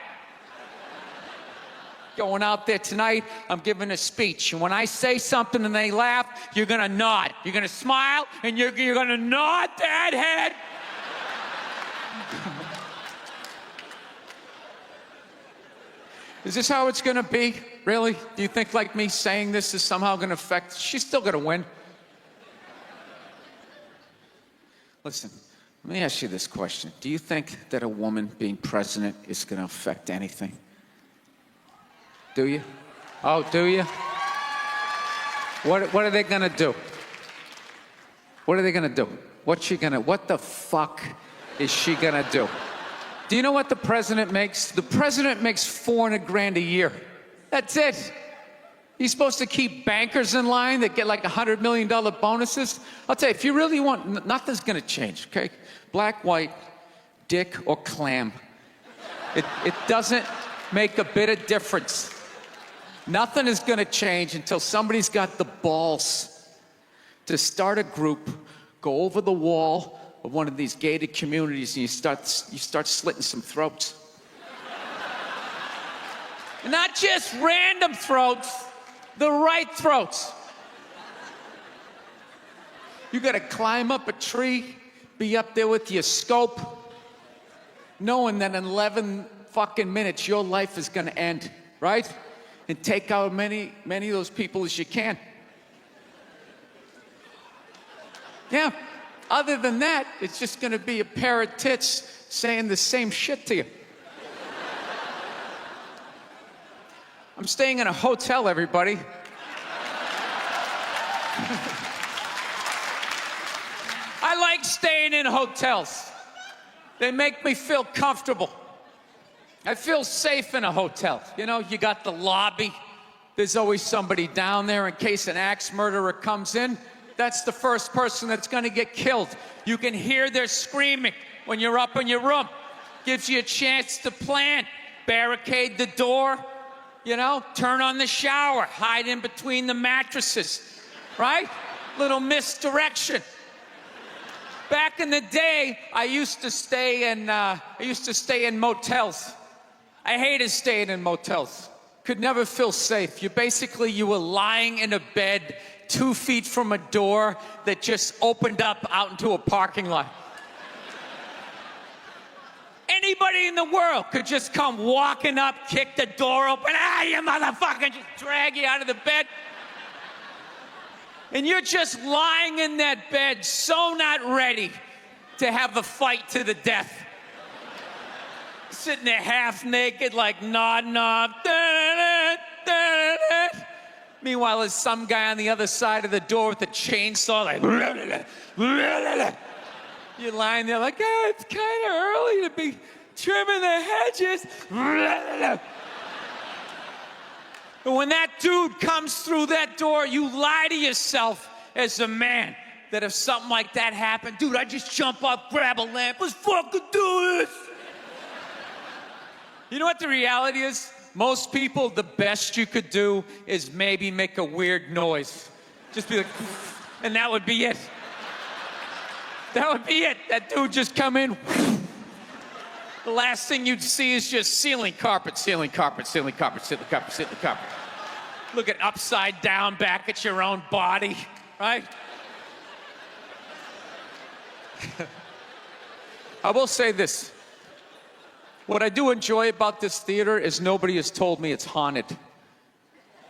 Going out there tonight, I'm giving a speech. And when I say something and they laugh, you're gonna nod. You're gonna smile, and you're gonna nod that head. Is this how it's gonna be? Really? Do you think like me saying this is somehow gonna affect? She's still gonna win. Listen, let me ask you this question. Do you think that a woman being president is gonna affect anything? Do you? Oh, do you? What are they gonna do? What are they gonna do? What the fuck is she gonna do? Do you know what the president makes? The president makes $400,000 a year. That's it. He's supposed to keep bankers in line that get like $100 million bonuses. I'll tell you, if you really want, nothing's gonna change, okay? Black, white, dick, or clam. It doesn't make a bit of difference. Nothing is gonna change until somebody's got the balls to start a group, go over the wall of one of these gated communities, and you start slitting some throats. Not just random throats, the right throats. You gotta climb up a tree, be up there with your scope, knowing that in 11 fucking minutes your life is gonna end, right? And take out many of those people as you can. Yeah. Other than that, it's just gonna be a pair of tits saying the same shit to you. I'm staying in a hotel, everybody. I like staying in hotels. They make me feel comfortable. I feel safe in a hotel. You know, you got the lobby. There's always somebody down there in case an axe murderer comes in. That's the first person that's gonna get killed. You can hear their screaming when you're up in your room. Gives you a chance to plan. Barricade the door, you know, turn on the shower, hide in between the mattresses, right? Little misdirection. Back in the day, I used to stay in motels. I hated staying in motels. Could never feel safe. You were lying in a bed 2 feet from a door that just opened up out into a parking lot. Anybody in the world could just come walking up, kick the door open, you motherfucker, just drag you out of the bed. And you're just lying in that bed, so not ready to have a fight to the death. Sitting there half naked, like nodding off. Meanwhile, there's some guy on the other side of the door with a chainsaw, like. You're lying there like, it's kind of early to be trimming the hedges. And when that dude comes through that door, you lie to yourself as a man that if something like that happened, dude, I'd just jump up, grab a lamp, let's fucking do this. You know what the reality is? Most people, the best you could do is maybe make a weird noise. Just be like, and that would be it. That would be it. That dude just come in. The last thing you'd see is just ceiling carpet, ceiling carpet, ceiling carpet, ceiling carpet, ceiling carpet. Looking upside down back at your own body, right? I will say this. What I do enjoy about this theater is nobody has told me it's haunted.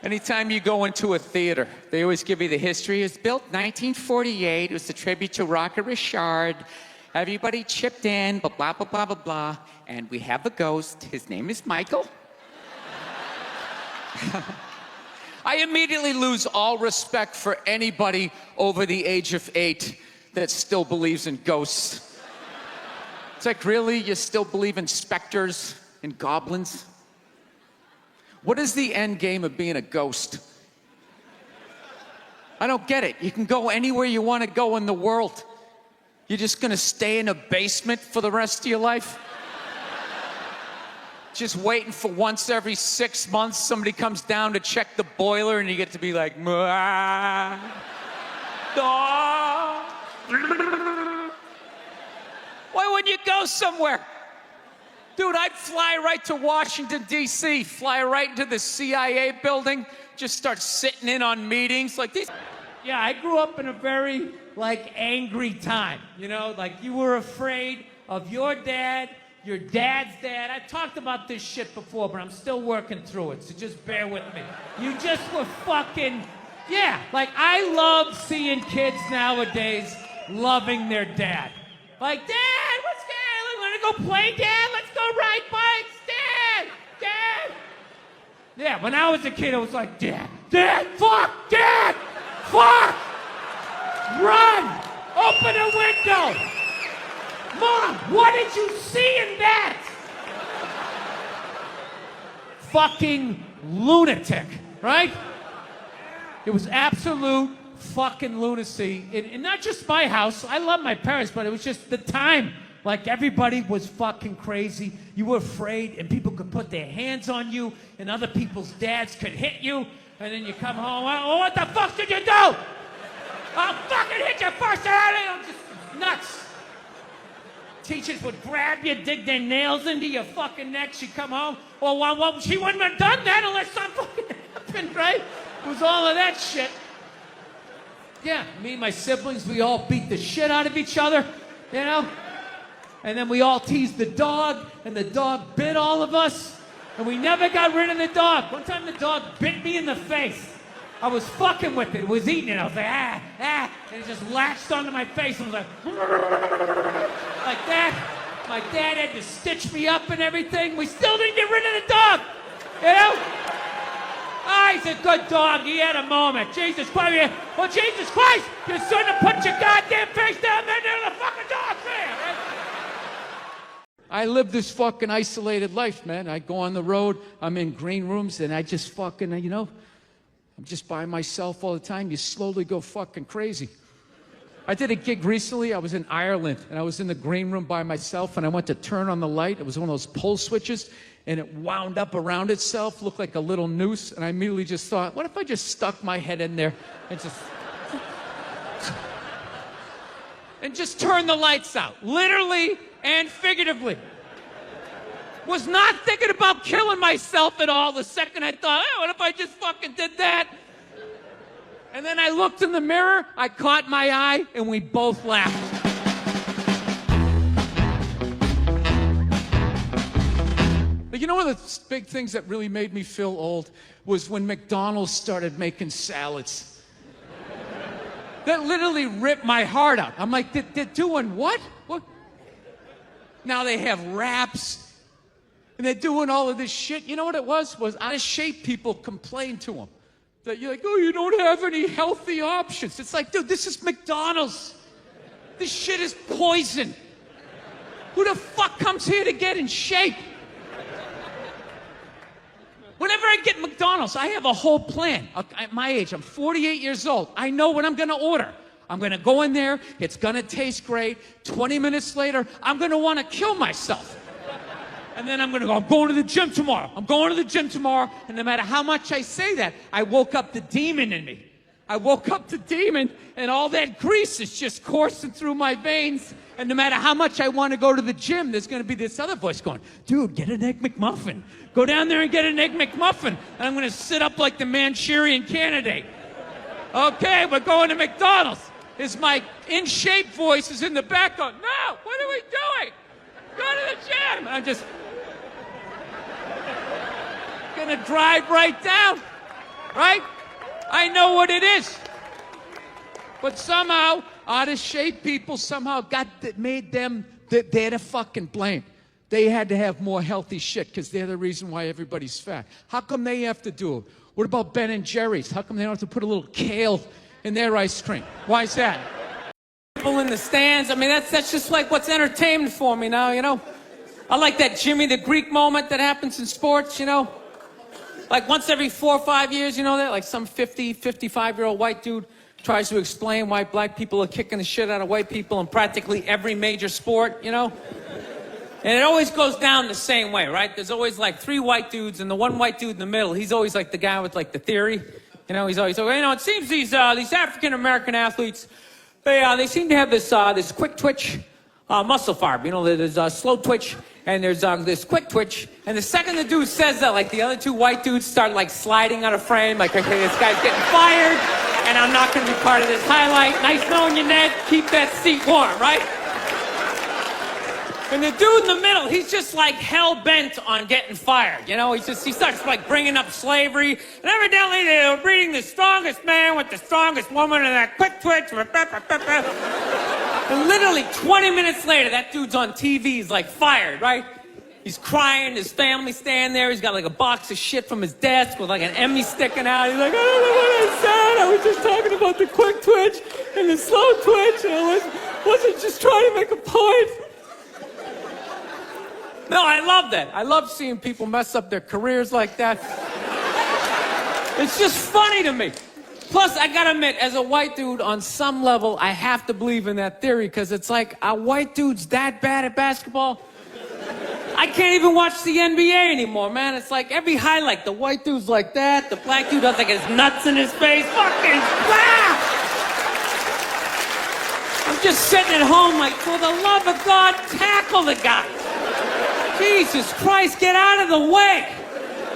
Anytime you go into a theater, they always give you the history. It was built 1948. It was a tribute to Rocket Richard. Everybody chipped in, blah, blah, blah, blah, blah, blah. And we have a ghost. His name is Michael. I immediately lose all respect for anybody over the age of 8 that still believes in ghosts. It's like, really? You still believe in specters and goblins? What is the end game of being a ghost? I don't get it. You can go anywhere you want to go in the world. You're just gonna stay in a basement for the rest of your life? Just waiting for once every 6 months somebody comes down to check the boiler and you get to be like, why wouldn't you go somewhere? Dude, I'd fly right to Washington, D.C., fly right into the CIA building, just start sitting in on meetings like these. Yeah, I grew up in a very, angry time. You know, you were afraid of your dad's dad. I talked about this shit before, but I'm still working through it, so just bear with me. You just were fucking, yeah, I love seeing kids nowadays loving their dad. Dad, what's good? Want to go play, Dad? Let's go ride bikes, Dad! Yeah, when I was a kid, I was like, Dad, fuck, Dad, fuck! Run! Open a window! Mom, what did you see in that? Fucking lunatic, right? It was absolute fucking lunacy. And not just my house. I love my parents, but it was just the time. Everybody was fucking crazy. You were afraid, and people could put their hands on you, and other people's dads could hit you, and then you come home, oh, what the fuck did you do? I'll fucking hit you first. I'm just nuts. Teachers would grab you, dig their nails into your fucking neck. She'd come home. Well, she wouldn't have done that unless something fucking happened, right? It was all of that shit. Yeah, me and my siblings, we all beat the shit out of each other, you know? And then we all teased the dog, and the dog bit all of us, and we never got rid of the dog. One time the dog bit me in the face. I was fucking with it. It was eating it. I was like, and it just latched onto my face. I was like that. My dad had to stitch me up and everything. We still didn't get rid of the dog, you know? He's a good dog. He had a moment. Jesus Christ. Well, Jesus Christ, you shouldn't have put your goddamn face down there near the fucking dog there, right? I live this fucking isolated life, man. I go on the road, I'm in green rooms, and I just fucking, I'm just by myself all the time. You slowly go fucking crazy. I did a gig recently. I was in Ireland, and I was in the green room by myself, and I went to turn on the light. It was one of those pull switches, and it wound up around itself, looked like a little noose, and I immediately just thought, what if I just stuck my head in there and just turn the lights out, literally and figuratively. Was not thinking about killing myself at all the second I thought, hey, what if I just fucking did that? And then I looked in the mirror, I caught my eye, and we both laughed. But you know one of the big things that really made me feel old was when McDonald's started making salads. That literally ripped my heart out. I'm like, they're doing what? What? Now they have wraps. And they're doing all of this shit. You know what it was? Was out of shape people complained to them. That you're like, oh, you don't have any healthy options. It's like, dude, this is McDonald's. This shit is poison. Who the fuck comes here to get in shape? Whenever I get McDonald's, I have a whole plan. At my age, I'm 48 years old. I know what I'm going to order. I'm going to go in there. It's going to taste great. 20 minutes later, I'm going to want to kill myself. And then I'm going to go, I'm going to the gym tomorrow. I'm going to the gym tomorrow. And no matter how much I say that, I woke up the demon in me. I woke up the demon, and all that grease is just coursing through my veins. And no matter how much I want to go to the gym, there's going to be this other voice going, dude, get an Egg McMuffin. Go down there and get an Egg McMuffin. And I'm going to sit up like the Manchurian Candidate. Okay, we're going to McDonald's. Is my in-shape voice is in the back going, no, what are we doing? Go to the gym. I'm just going to drive right down, right? I know what it is. But somehow, out of shape people somehow made them, they're the fucking blame. They had to have more healthy shit because they're the reason why everybody's fat. How come they have to do it? What about Ben and Jerry's? How come they don't have to put a little kale in their ice cream? Why is that? People in the stands, I mean, that's just like what's entertainment for me now, you know? I like that Jimmy the Greek moment that happens in sports, you know? Like once every 4 or 5 years, you know that? Like some 50, 55-year-old white dude tries to explain why black people are kicking the shit out of white people in practically every major sport, you know? And it always goes down the same way, right? There's always like 3 white dudes, and the one white dude in the middle, he's always like the guy with like the theory. You know, he's always, it seems these African-American athletes, they seem to have this quick twitch muscle fiber. You know, there's a slow twitch, and there's this quick twitch, and the second the dude says that, like, the other two white dudes start, like, sliding out of frame, like, okay, this guy's getting fired, and I'm not gonna be part of this highlight. Nice knowing you, Ned. Keep that seat warm, right? And the dude in the middle, he's just like hell-bent on getting fired. You know, he starts like bringing up slavery. And evidently they were breeding the strongest man with the strongest woman and that quick twitch. And literally 20 minutes later, that dude's on TV. He's like fired, right? He's crying, his family's standing there. He's got like a box of shit from his desk with like an Emmy sticking out. He's like, I don't know what I said. I was just talking about the quick twitch and the slow twitch. And I wasn't just trying to make a point. No, I love that. I love seeing people mess up their careers like that. It's just funny to me. Plus, I gotta admit, as a white dude, on some level, I have to believe in that theory, because it's like, are white dudes that bad at basketball? I can't even watch the NBA anymore, man. It's like every highlight, the white dude's like that, the black dude has like his nuts in his face. Fucking blah! I'm just sitting at home like, for the love of God, tackle the guy. Jesus Christ, get out of the way.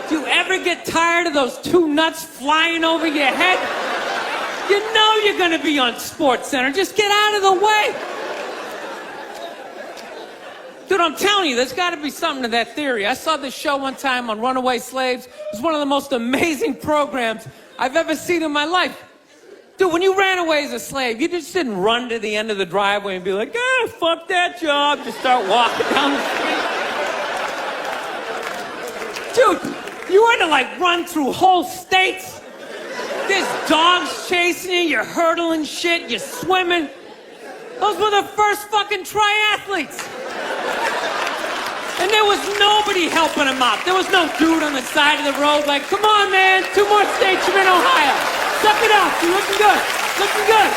Do you ever get tired of those two nuts flying over your head? You know you're gonna be on SportsCenter. Just get out of the way. Dude, I'm telling you, there's gotta be something to that theory. I saw this show one time on runaway slaves. It was one of the most amazing programs I've ever seen in my life. Dude, when you ran away as a slave, you just didn't run to the end of the driveway and be like, fuck that job. Just start walking down the street. Dude, you had to like run through whole states. There's dogs chasing you, you're hurdling shit, you're swimming. Those were the first fucking triathletes. And there was nobody helping them out. There was no dude on the side of the road like, come on, man, 2 more states, you're in Ohio. Suck it up, you're looking good, looking good.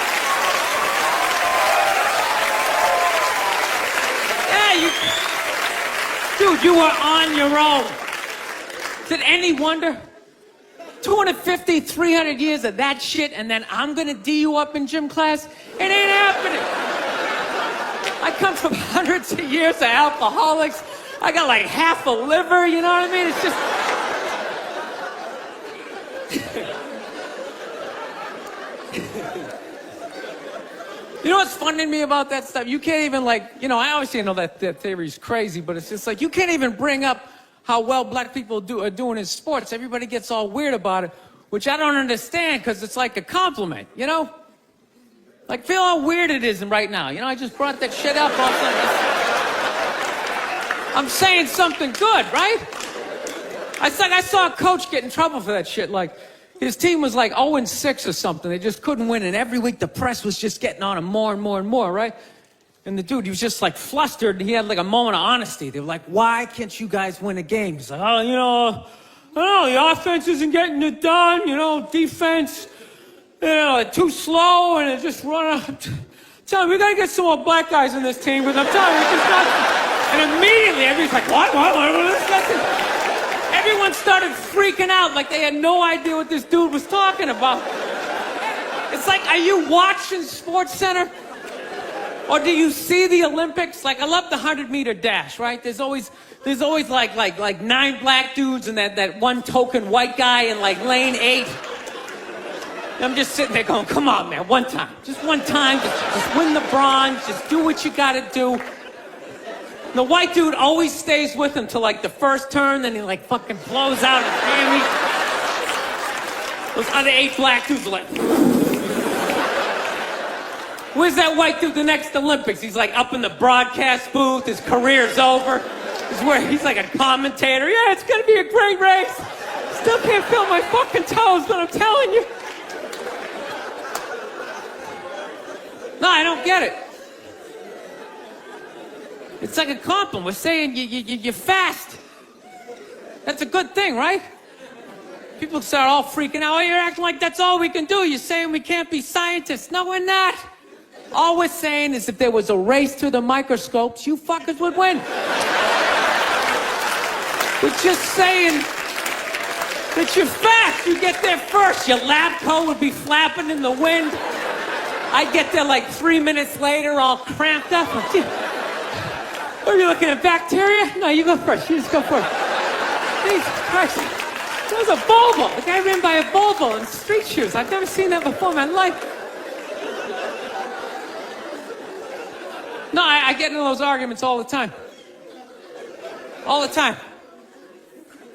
Yeah, dude, you were on your own. Is it any wonder? 250, 300 years of that shit, and then I'm gonna D you up in gym class? It ain't happening. I come from hundreds of years of alcoholics. I got like half a liver, you know what I mean? It's just... You know what's funny to me about that stuff? You can't even like, you know, I obviously know that theory's crazy, but it's just like, you can't even bring up how well black people are doing in sports. Everybody gets all weird about it, which I don't understand, because it's like a compliment, you know? Like, feel how weird it is right now. You know, I just brought that shit up all of a sudden. I'm saying something good, right? I saw a coach get in trouble for that shit. Like, his team was like 0-6 or something. They just couldn't win, and every week the press was just getting on him more and more and more, right? And the dude, he was just like flustered, and he had like a moment of honesty. They were like, why can't you guys win a game? He's like, oh, you know, I don't know, the offense isn't getting it done, you know, defense, you know, too slow, and it just run out. Tell me, we gotta get some more black guys in this team, because I'm telling you, it's just not. And immediately, everybody's like, what? Everyone started freaking out like they had no idea what this dude was talking about. It's like, are you watching SportsCenter? Or do you see the Olympics? Like, I love the 100-meter dash, right? There's always like 9 black dudes and that one token white guy in like lane 8. And I'm just sitting there going, come on, man, one time. Just one time, just win the bronze, just do what you gotta do. And the white dude always stays with him till like the first turn, then he like fucking blows out his hammy. Those other 8 black dudes are like... Where's that white dude the next Olympics? He's like up in the broadcast booth. His career's over. He's like a commentator. Yeah, it's gonna be a great race. Still can't feel my fucking toes, but I'm telling you. No, I don't get it. It's like a compliment. We're saying you're fast. That's a good thing, right? People start all freaking out. Oh, you're acting like that's all we can do. You're saying we can't be scientists. No, we're not. All we're saying is if there was a race to the microscopes, you fuckers would win. We're just saying that you're fast. You get there first. Your lab coat would be flapping in the wind. I get there like 3 minutes later, all cramped up. What are you looking at, bacteria? No, you go first. You just go first. Jesus Christ. That was a Volvo. The guy ran by a Volvo in street shoes. I've never seen that before in my life. No, I get into those arguments all the time. All the time.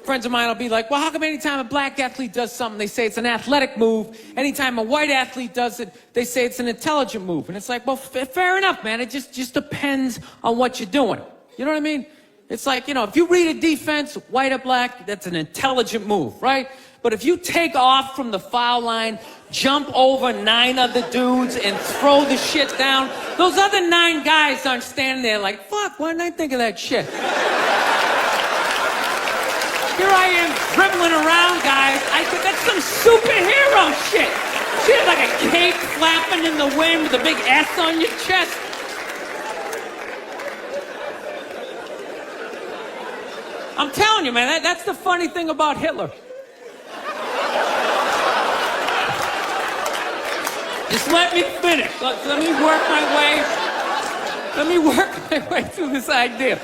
Friends of mine will be like, well, how come anytime a black athlete does something, they say it's an athletic move? Anytime a white athlete does it, they say it's an intelligent move. And it's like, well, fair enough, man. It just depends on what you're doing. You know what I mean? It's like, if you read a defense, white or black, that's an intelligent move, right? But if you take off from the foul line, jump over 9 other dudes, and throw the shit down, those other 9 guys aren't standing there like, fuck, why didn't I think of that shit? Here I am dribbling around, guys. I think that's some superhero shit. Shit like a cape flapping in the wind with a big S on your chest. I'm telling you, man, that's the funny thing about Hitler. Just let me finish. Let me work my way. Let me work my way through this idea.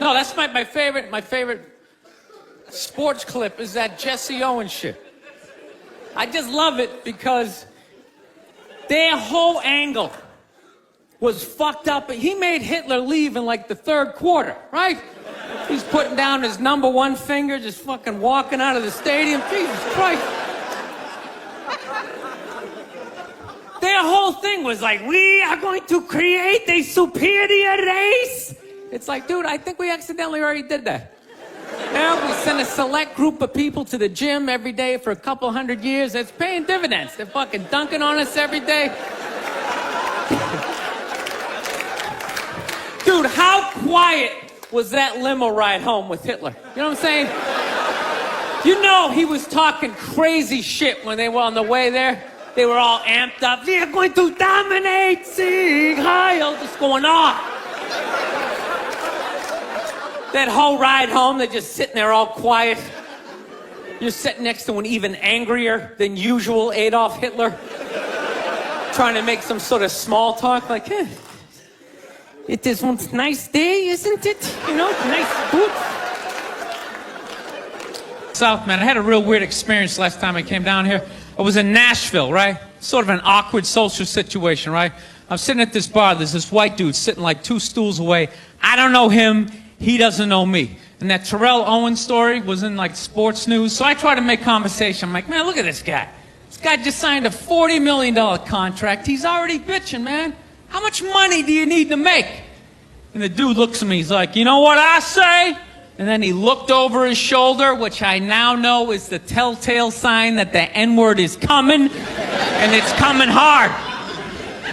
No, that's my favorite sports clip is that Jesse Owens shit. I just love it because their whole angle was fucked up. He made Hitler leave in like the 3rd quarter, right? He's putting down his number 1 finger, just fucking walking out of the stadium. Jesus Christ. Their whole thing was like, we are going to create a superior race. It's like, dude, I think we accidentally already did that. Now we send a select group of people to the gym every day for a couple hundred years. It's paying dividends. They're fucking dunking on us every day. Dude, how quiet was that limo ride home with Hitler? You know what I'm saying? You know he was talking crazy shit when they were on the way there. They were all amped up. We are going to dominate, Sieg Heil, just going off. That whole ride home, they're just sitting there all quiet. You're sitting next to an even angrier than usual Adolf Hitler, trying to make some sort of small talk, like, it is one nice day, isn't it? Nice boot. South, man, I had a real weird experience last time I came down here. I was in Nashville, right? Sort of an awkward social situation, right? I'm sitting at this bar. There's this white dude sitting like 2 stools away. I don't know him. He doesn't know me. And that Terrell Owens story was in like sports news. So I try to make conversation. I'm like, man, look at this guy. This guy just signed a $40 million contract. He's already bitching, man. How much money do you need to make? And the dude looks at me. He's like, you know what I say? And then he looked over his shoulder, which I now know is the telltale sign that the N-word is coming. And it's coming hard.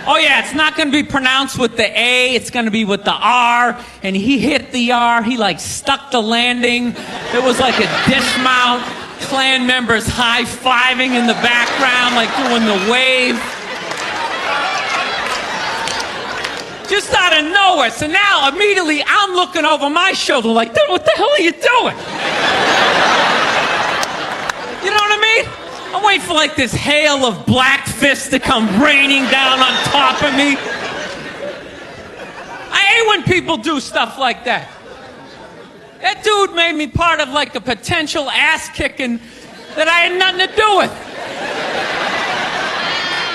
Oh yeah, it's not going to be pronounced with the A, it's going to be with the R. And he hit the R, he like stuck the landing. There was like a dismount, Klan members high-fiving in the background, like doing the wave. Just out of nowhere. So now immediately I'm looking over my shoulder like, dude, what the hell are you doing? You know what I mean? I'm waiting for like this hail of black fists to come raining down on top of me. I hate when people do stuff like that. That dude made me part of like a potential ass kicking that I had nothing to do with.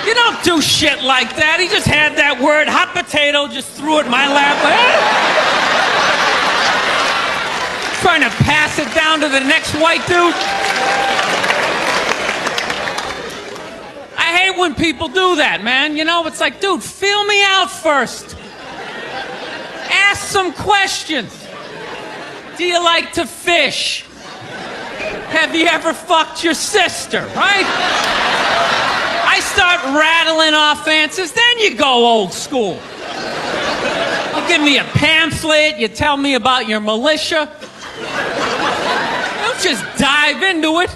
You don't do shit like that. He just had that word, hot potato, just threw it in my lap. Trying to pass it down to the next white dude. I hate when people do that, man. It's like, dude, feel me out first. Ask some questions. Do you like to fish? Have you ever fucked your sister, right? I start rattling off answers, then you go old school. You give me a pamphlet, you tell me about your militia. Don't just dive into it.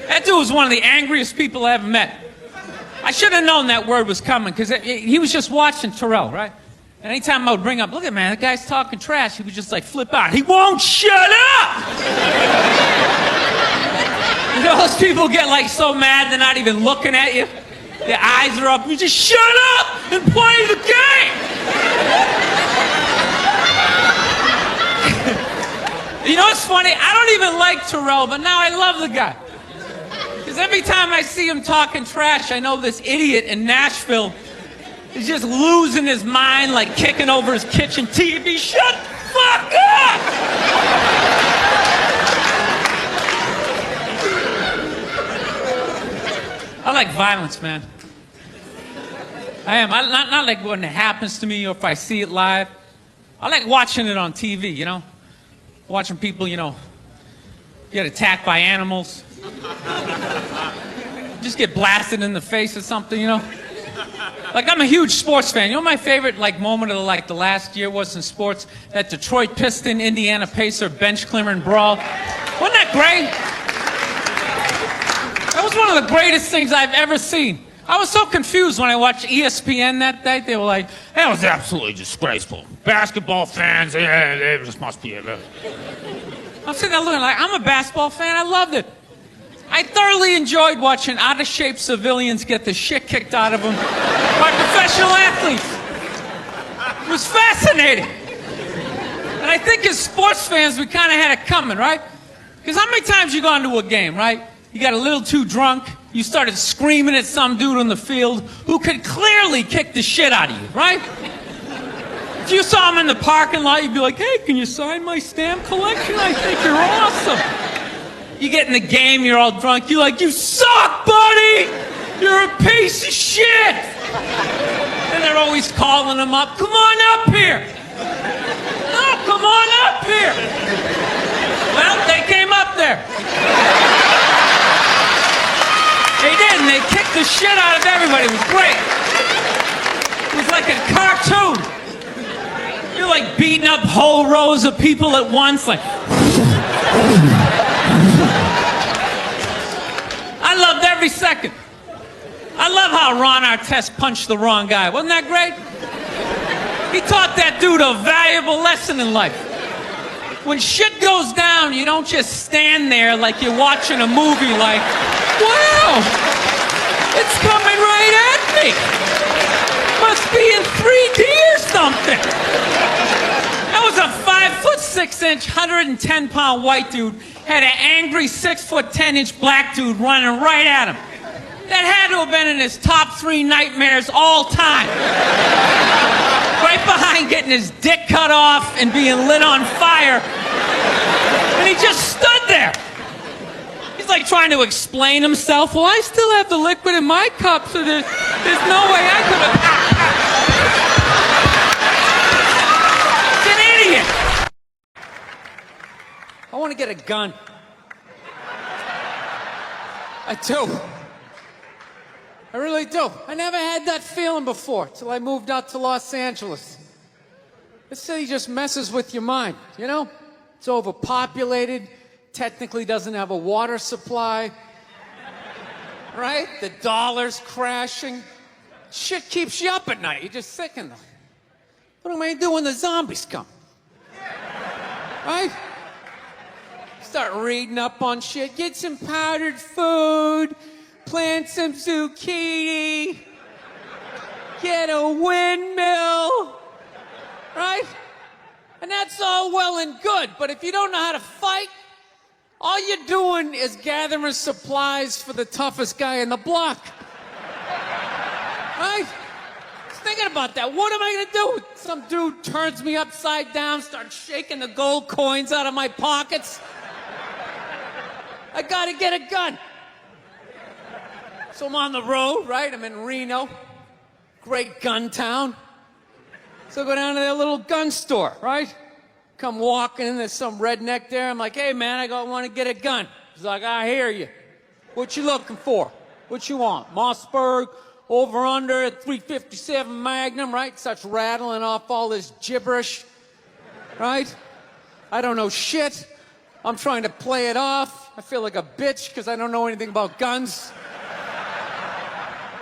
That dude was one of the angriest people I ever met. I should have known that word was coming, because he was just watching Terrell, right? And anytime I would bring up, look at man, that guy's talking trash, he would just like flip out. He won't shut up! Those people get like so mad they're not even looking at you. Their eyes are up. You just shut up and play the game. You know what's funny? I don't even like Terrell, but now I love the guy. Because every time I see him talking trash, I know this idiot in Nashville is just losing his mind, like kicking over his kitchen TV. Shut the fuck up! I like violence, man. I am. Not like when it happens to me or if I see it live. I like watching it on TV, you know? Watching people, you know, get attacked by animals. Just get blasted in the face or something, you know? Like, I'm a huge sports fan. You know my favorite, like, moment of, like, the last year was in sports? That Detroit Piston, Indiana Pacer, bench clearing brawl. Wasn't that great? That was one of the greatest things I've ever seen. I was so confused when I watched ESPN that day. They were like, that was absolutely disgraceful. Basketball fans, they just must be... I'm sitting there looking like, I'm a basketball fan. I loved it. I thoroughly enjoyed watching out-of-shape civilians get the shit kicked out of them by professional athletes. It was fascinating. And I think as sports fans, we kind of had it coming, right? Because how many times you gone to a game, right? You got a little too drunk. You started screaming at some dude on the field who could clearly kick the shit out of you, right? If you saw him in the parking lot, you'd be like, hey, can you sign my stamp collection? I think you're awesome. You get in the game, you're all drunk. You're like, you suck, buddy! You're a piece of shit! And they're always calling him up. Come on up here! No, come on up here! Well, they came up there. They did, and they kicked the shit out of everybody. It was great. It was like a cartoon. You're like beating up whole rows of people at once, like... I loved every second. I love how Ron Artest punched the wrong guy. Wasn't that great? He taught that dude a valuable lesson in life. When shit goes down, you don't just stand there like you're watching a movie like, wow, it's coming right at me. Must be in 3D or something. That was a 5'6", 110-pound white dude had an angry 6'10" black dude running right at him. That had to have been in his top 3 nightmares all time. Right behind getting his dick cut off and being lit on fire. And he just stood there. He's like trying to explain himself. Well, I still have the liquid in my cup, so there's no way I could have... It's an idiot. I want to get a gun. I do. I really do. I never had that feeling before till I moved out to Los Angeles. This city just messes with your mind, you know? It's overpopulated, technically doesn't have a water supply, right? The dollar's crashing. Shit keeps you up at night. You're just sick in them. What am I gonna do when the zombies come? Right? Start reading up on shit. Get some powdered food. Plant some zucchini. Get a windmill. Right? And that's all well and good. But if you don't know how to fight, all you're doing is gathering supplies for the toughest guy in the block. Right? Just thinking about that. What am I going to do? Some dude turns me upside down, starts shaking the gold coins out of my pockets. I got to get a gun. So I'm on the road, right? I'm in Reno. Great gun town. So I go down to their little gun store, right? Come walking in, there's some redneck there. I'm like, hey, man, I want to get a gun. He's like, I hear you. What you looking for? What you want? Mossberg, over under, 357 Magnum, right? Starts rattling off all this gibberish, right? I don't know shit. I'm trying to play it off. I feel like a bitch because I don't know anything about guns.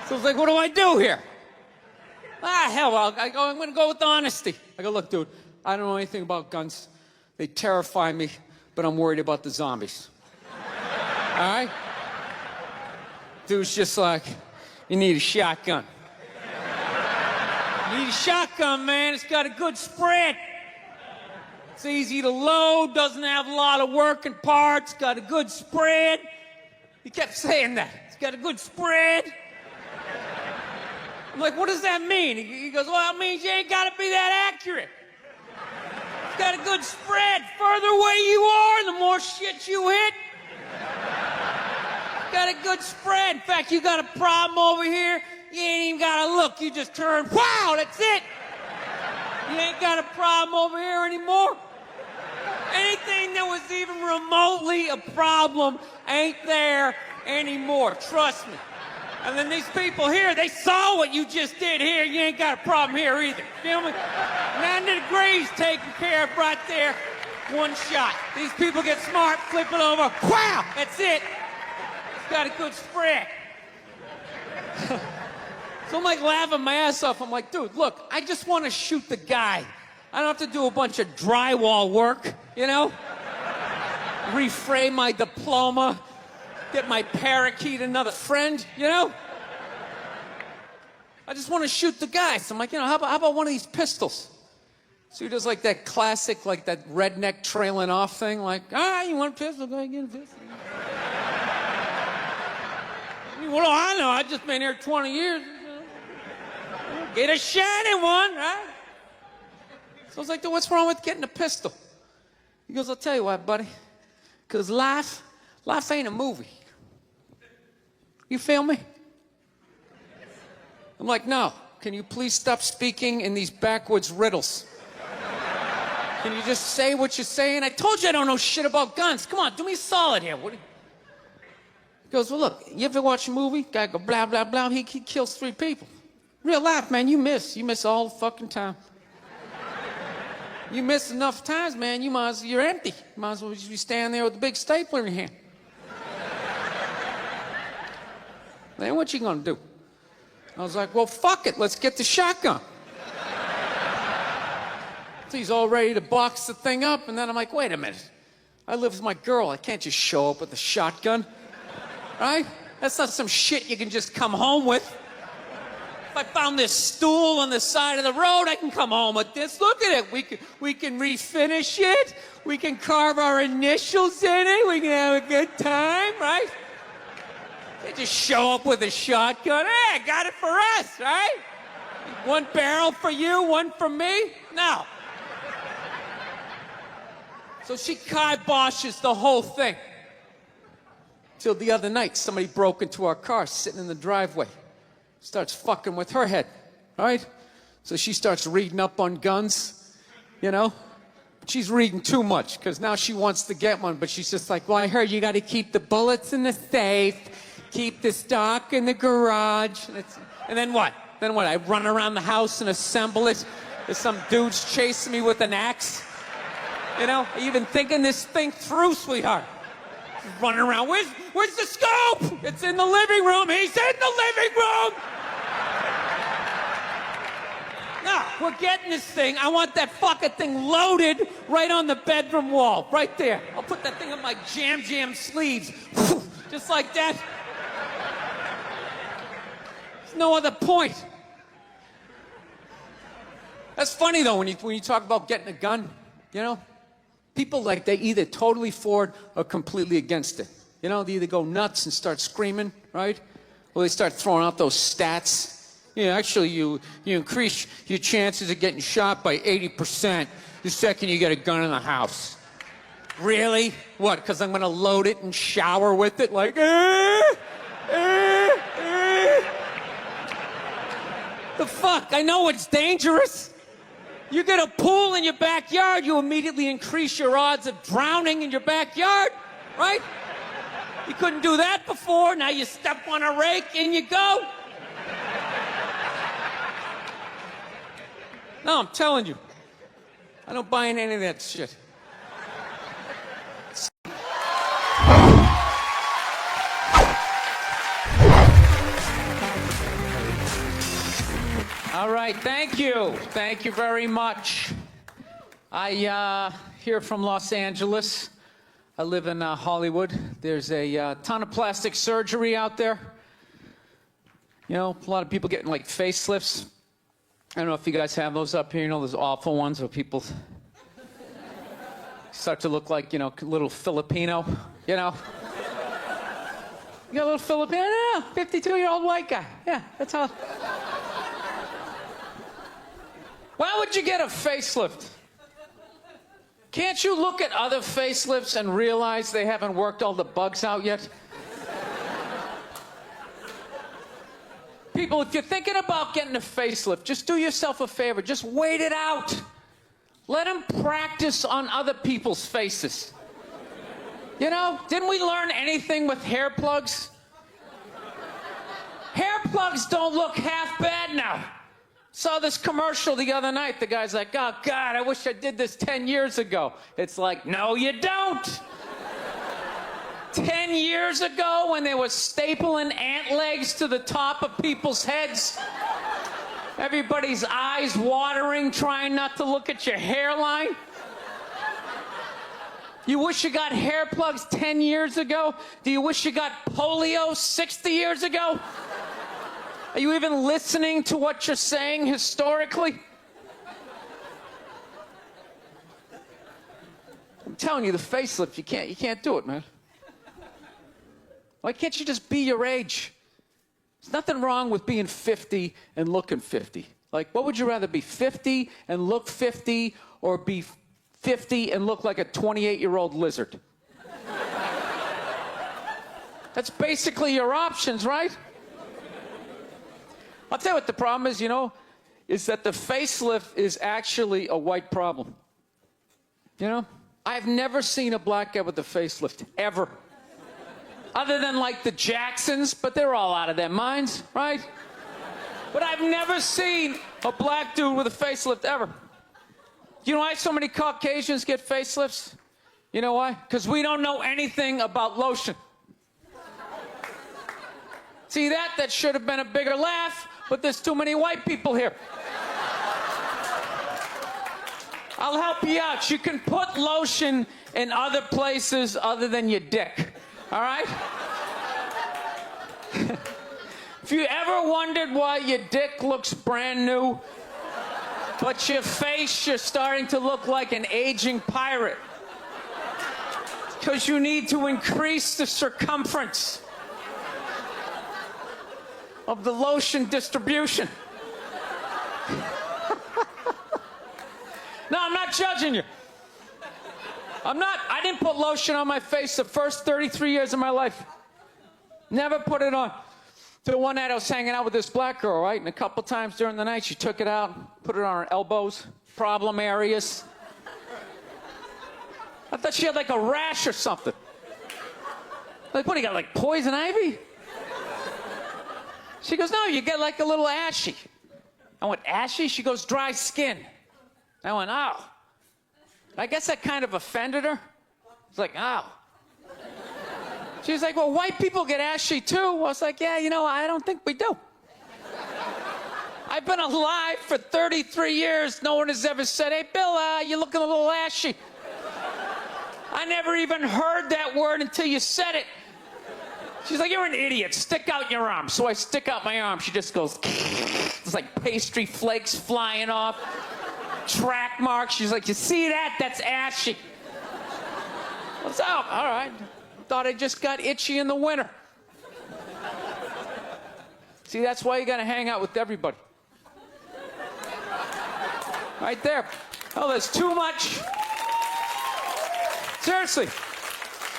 So it's like, what do I do here? Hell, I'm going to go with honesty. I go, look, dude, I don't know anything about guns. They terrify me, but I'm worried about the zombies. All right? Dude's just like, You need a shotgun. You need a shotgun, man. It's got a good spread. It's easy to load, doesn't have a lot of working parts, got a good spread. He kept saying that. It's got a good spread. I'm like, what does that mean? He goes, well, it means you ain't got to be that accurate. It's got a good spread. Further away you are, the more shit you hit. Got a good spread. In fact, you got a problem over here, you ain't even got to look. You just turn, wow, that's it. You ain't got a problem over here anymore. Anything that was even remotely a problem ain't there anymore. Trust me. And then these people here, they saw what you just did here. You ain't got a problem here either. Feel me? 90 degrees taken care of right there. One shot. These people get smart, flip it over. Wow! That's it. It's got a good spread. So I'm like laughing my ass off. I'm like, dude, look, I just want to shoot the guy. I don't have to do a bunch of drywall work, you know? Reframe my diploma, get my parakeet another friend, you know? I just want to shoot the guy. So I'm like, you know, how about one of these pistols? So he does like that classic, like that redneck trailing off thing, like, you want a pistol? Go ahead, get a pistol. What do I know? I've just been here 20 years. Get a shiny one, right? So I was like, dude, what's wrong with getting a pistol? He goes, I'll tell you what, buddy. Because life ain't a movie. You feel me? I'm like, no. Can you please stop speaking in these backwoods riddles? Can you just say what you're saying? I told you I don't know shit about guns. Come on, do me a solid here. He goes, well, look, you ever watch a movie? Guy go blah, blah, blah. He kills 3 people. Real life, man, you miss. You miss all the fucking time. You miss enough times, man, you're empty. You might as well just be standing there with a big stapler in your hand. Then what you gonna do? I was like, well, fuck it, let's get the shotgun. So he's all ready to box the thing up, and then I'm like, wait a minute. I live with my girl, I can't just show up with a shotgun. Right? That's not some shit you can just come home with. If I found this stool on the side of the road, I can come home with this. Look at it. We can refinish it. We can carve our initials in it. We can have a good time, right? They just show up with a shotgun. Hey, I got it for us, right? One barrel for you, one for me? No. So she kiboshes the whole thing. Till the other night, somebody broke into our car sitting in the driveway. Starts fucking with her head, right? So she starts reading up on guns, you know? She's reading too much, because now she wants to get one, but she's just like, well, I heard you got to keep the bullets in the safe, keep the stock in the garage. And then what? Then what? I run around the house and assemble it? There's some dude's chasing me with an axe? You know? Are you even thinking this thing through, sweetheart? Running around. Where's the scope? It's in the living room. He's in the living room. No, we're getting this thing. I want that fucking thing loaded right on the bedroom wall. Right there. I'll put that thing on my jam sleeves. Just like that. There's no other point. That's funny, though, when you talk about getting a gun, you know? People, like, they either totally for it or completely against it. You know, they either go nuts and start screaming, right? Or they start throwing out those stats. Yeah, actually, you increase your chances of getting shot by 80% the second you get a gun in the house. Really? What, because I'm going to load it and shower with it? Like, The fuck? I know it's dangerous. You get a pool in your backyard, you immediately increase your odds of drowning in your backyard, right? You couldn't do that before, now you step on a rake, in you go. No, I'm telling you, I don't buy in any of that shit. All right, thank you. Thank you very much. I here from Los Angeles. I live in Hollywood. There's a ton of plastic surgery out there. You know, a lot of people getting like facelifts. I don't know if you guys have those up here. You know, those awful ones where people start to look like, you know, little Filipino, you know. You got a little Filipino? Yeah, 52-year-old white guy. Yeah, that's how. Why would you get a facelift? Can't you look at other facelifts and realize they haven't worked all the bugs out yet? People, if you're thinking about getting a facelift, just do yourself a favor. Just wait it out. Let them practice on other people's faces. You know, didn't we learn anything with hair plugs? Hair plugs don't look half bad now. Saw this commercial the other night. The guy's like, oh, God, I wish I did this 10 years ago. It's like, no, you don't. 10 years ago, when they were stapling ant legs to the top of people's heads, everybody's eyes watering, trying not to look at your hairline. You wish you got hair plugs 10 years ago? Do you wish you got polio 60 years ago? Are you even listening to what you're saying historically? I'm telling you, the facelift, you can't do it, man. Why can't you just be your age? There's nothing wrong with being 50 and looking 50. Like, what would you rather be, 50 and look 50, or be 50 and look like a 28-year-old lizard? That's basically your options, right? I'll tell you what the problem is, you know, is that the facelift is actually a white problem. You know? I've never seen a black guy with a facelift, ever. Other than, like, the Jacksons, but they're all out of their minds, right? But I've never seen a black dude with a facelift, ever. You know why so many Caucasians get facelifts? You know why? Because we don't know anything about lotion. See that? That should have been a bigger laugh, but there's too many white people here. I'll help you out. You can put lotion in other places other than your dick. All right? If you ever wondered why your dick looks brand new, but your face, you're starting to look like an aging pirate, because you need to increase the circumference of the lotion distribution. No, I'm not judging you. I didn't put lotion on my face the first 33 years of my life. Never put it on. Till one night I was hanging out with this black girl, right? And a couple times during the night she took it out, put it on her elbows, problem areas. I thought she had like a rash or something. Like, what do you got, like poison ivy? She goes, no, you get like a little ashy. I went, ashy? She goes, dry skin. I went, oh. I guess that kind of offended her. It's like, oh. She's like, well, white people get ashy too. I was like, yeah, you know, I don't think we do. I've been alive for 33 years. No one has ever said, hey, Bill, you're looking a little ashy. I never even heard that word until you said it. She's like, you're an idiot. Stick out your arm. So I stick out my arm. She just goes, it's like pastry flakes flying off. Track marks. She's like, you see that? That's ashy. What's up? All right. Thought I just got itchy in the winter. See, that's why you got to hang out with everybody. Right there. Oh, there's too much. Seriously.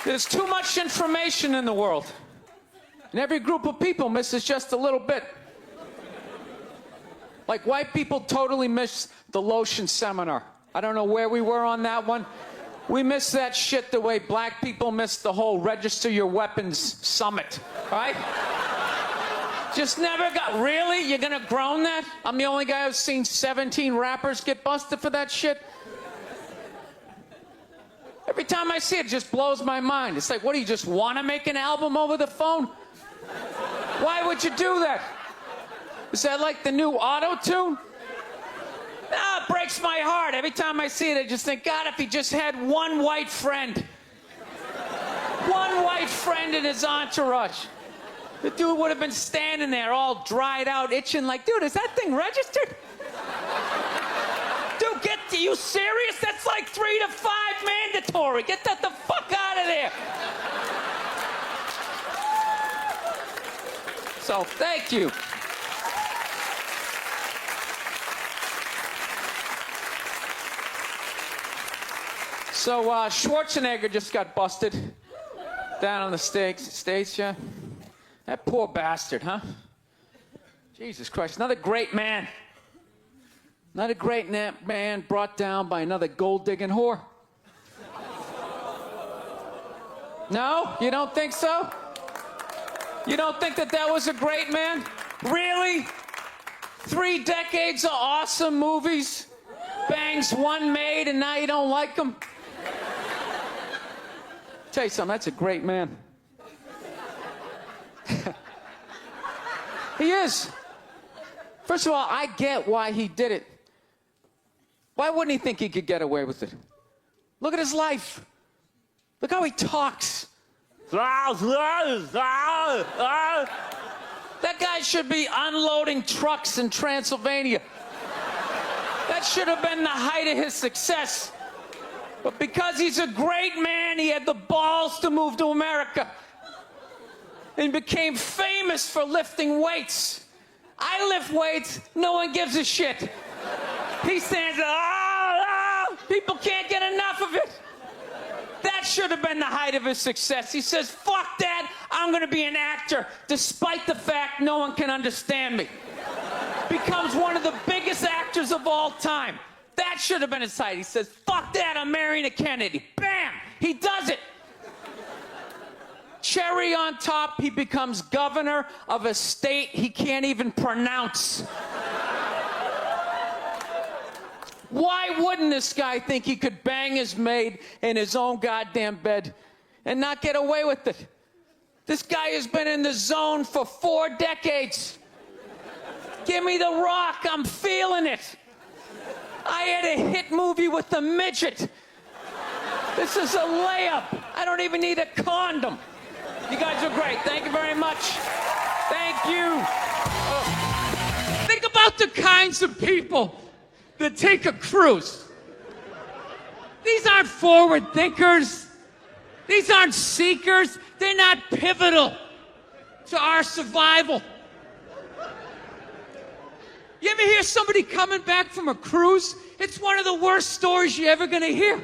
There's too much information in the world. And every group of people misses just a little bit. Like, white people totally missed the lotion seminar. I don't know where we were on that one. We missed that shit the way black people missed the whole register your weapons summit, right? Just never got, really? You're gonna groan that? I'm the only guy who's seen 17 rappers get busted for that shit? Every time I see it, it just blows my mind. It's like, what, do you just want to make an album over the phone? Why would you do that? Is that like the new auto-tune? No, it breaks my heart. Every time I see it, I just think, God, if he just had one white friend. One white friend in his entourage. The dude would have been standing there all dried out, itching like, dude, is that thing registered? Dude, you serious? That's like 3 to 5 mandatory. Get that the fuck out of there. So, thank you. So, Schwarzenegger just got busted down on the States, yeah? That poor bastard, huh? Jesus Christ, another great man. Another great man brought down by another gold-digging whore. No? You don't think so? You don't think that was a great man? Really? 3 decades of awesome movies? Bangs one made and now you don't like him? Tell you something, that's a great man. He is. First of all, I get why he did it. Why wouldn't he think he could get away with it? Look at his life. Look how he talks. That guy should be unloading trucks in Transylvania. That should have been the height of his success. But because he's a great man, he had the balls to move to America. And became famous for lifting weights. I lift weights, no one gives a shit. He stands there, people can't get enough of it. That should have been the height of his success. He says, fuck that, I'm gonna be an actor, despite the fact no one can understand me. Becomes one of the biggest actors of all time. That should have been his height. He says, fuck that, I'm marrying a Kennedy. Bam, he does it. Cherry on top, he becomes governor of a state he can't even pronounce. Why wouldn't this guy think he could bang his maid in his own goddamn bed and not get away with it? This guy has been in the zone for 4 decades. Give me the rock, I'm feeling it. I had a hit movie with a midget. This is a layup. I don't even need a condom. You guys are great. Thank you very much. Thank you. Think about the kinds of people that take a cruise. These aren't forward thinkers. These aren't seekers. They're not pivotal to our survival. You ever hear somebody coming back from a cruise? It's one of the worst stories you're ever gonna hear.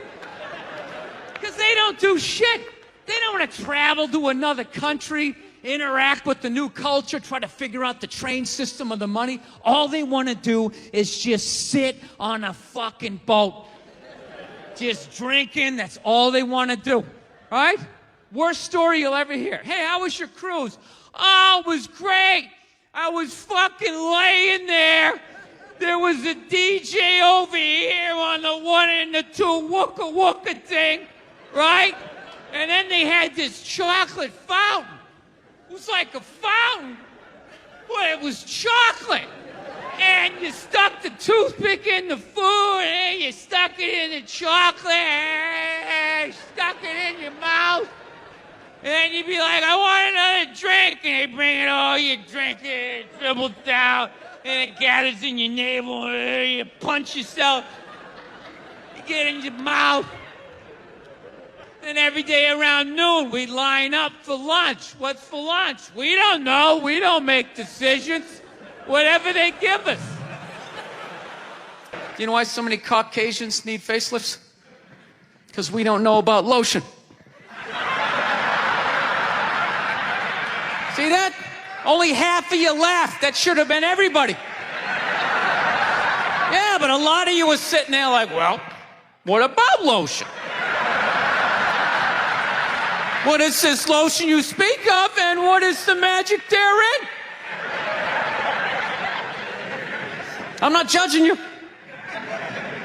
Because they don't do shit. They don't want to travel to another country, interact with the new culture, try to figure out the train system or the money. All they want to do is just sit on a fucking boat. Just drinking, that's all they want to do. Right? Worst story you'll ever hear. Hey, how was your cruise? Oh, it was great. I was fucking laying there. There was a DJ over here on the 1 and the 2 wooka wooka thing, right? And then they had this chocolate fountain. It was like a fountain, but it was chocolate. And you stuck the toothpick in the food, and you stuck it in the chocolate, and you stuck it in your mouth. And then you'd be like, I want another drink. And they bring it all, you drink it, it dribbles down, and it gathers in your navel, and you punch yourself. You get in your mouth. And every day around noon, we'd line up for lunch. What's for lunch? We don't know. We don't make decisions. Whatever they give us. Do you know why so many Caucasians need facelifts? Because we don't know about lotion. See that? Only half of you laughed. That should have been everybody. Yeah, but a lot of you were sitting there like, well, what about lotion? What is this lotion you speak of, and what is the magic therein? I'm not judging you.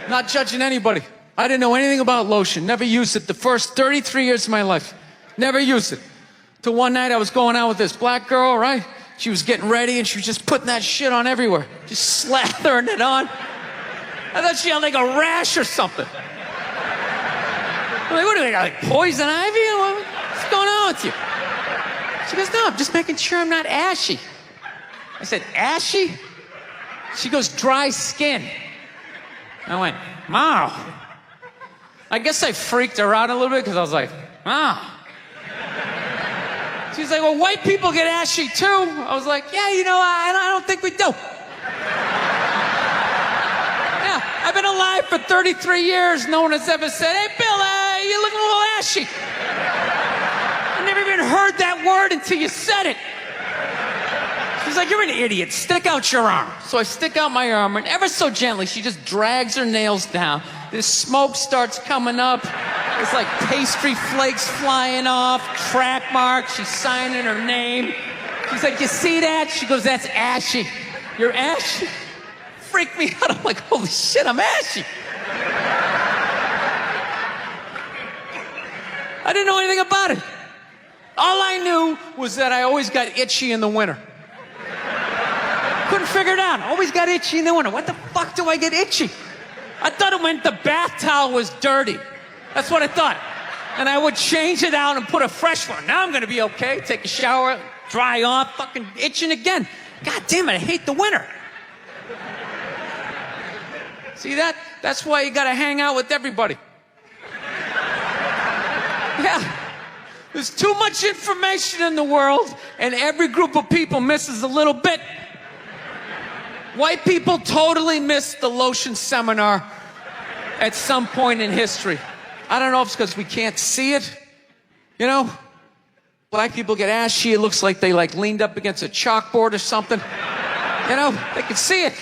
Not judging anybody. I didn't know anything about lotion. Never used it the first 33 years of my life. Never used it. Till one night I was going out with this black girl, right? She was getting ready, and she was just putting that shit on everywhere. Just slathering it on. I thought she had like a rash or something. I'm like, what do we got, like poison ivy? What's going on with you? She goes, no, I'm just making sure I'm not ashy. I said, ashy? She goes, dry skin. I went, Mom. I guess I freaked her out a little bit because I was like, Mom. She's like, well, white people get ashy too. I was like, yeah, you know, I don't think we do. Yeah, I've been alive for 33 years. No one has ever said, hey, Bill, you look a little ashy. I never even heard that word until you said it. She's like, you're an idiot. Stick out your arm. So I stick out my arm, and ever so gently, she just drags her nails down. This smoke starts coming up. There's like pastry flakes flying off, track marks. She's signing her name. She's like, you see that? She goes, that's ashy. You're ashy? Freaked me out. I'm like, holy shit, I'm ashy. I didn't know anything about it. All I knew was that I always got itchy in the winter. Couldn't figure it out. Always got itchy in the winter. What the fuck do I get itchy? I thought it meant the bath towel was dirty. That's what I thought. And I would change it out and put a fresh one. Now I'm gonna be okay. Take a shower, dry off, fucking itching again. God damn it, I hate the winter. See that? That's why you gotta hang out with everybody. Yeah. There's too much information in the world, and every group of people misses a little bit. White people totally missed the lotion seminar at some point in history. I don't know if it's because we can't see it. You know, black people get ashy. It looks like they leaned up against a chalkboard or something. You know, they can see it.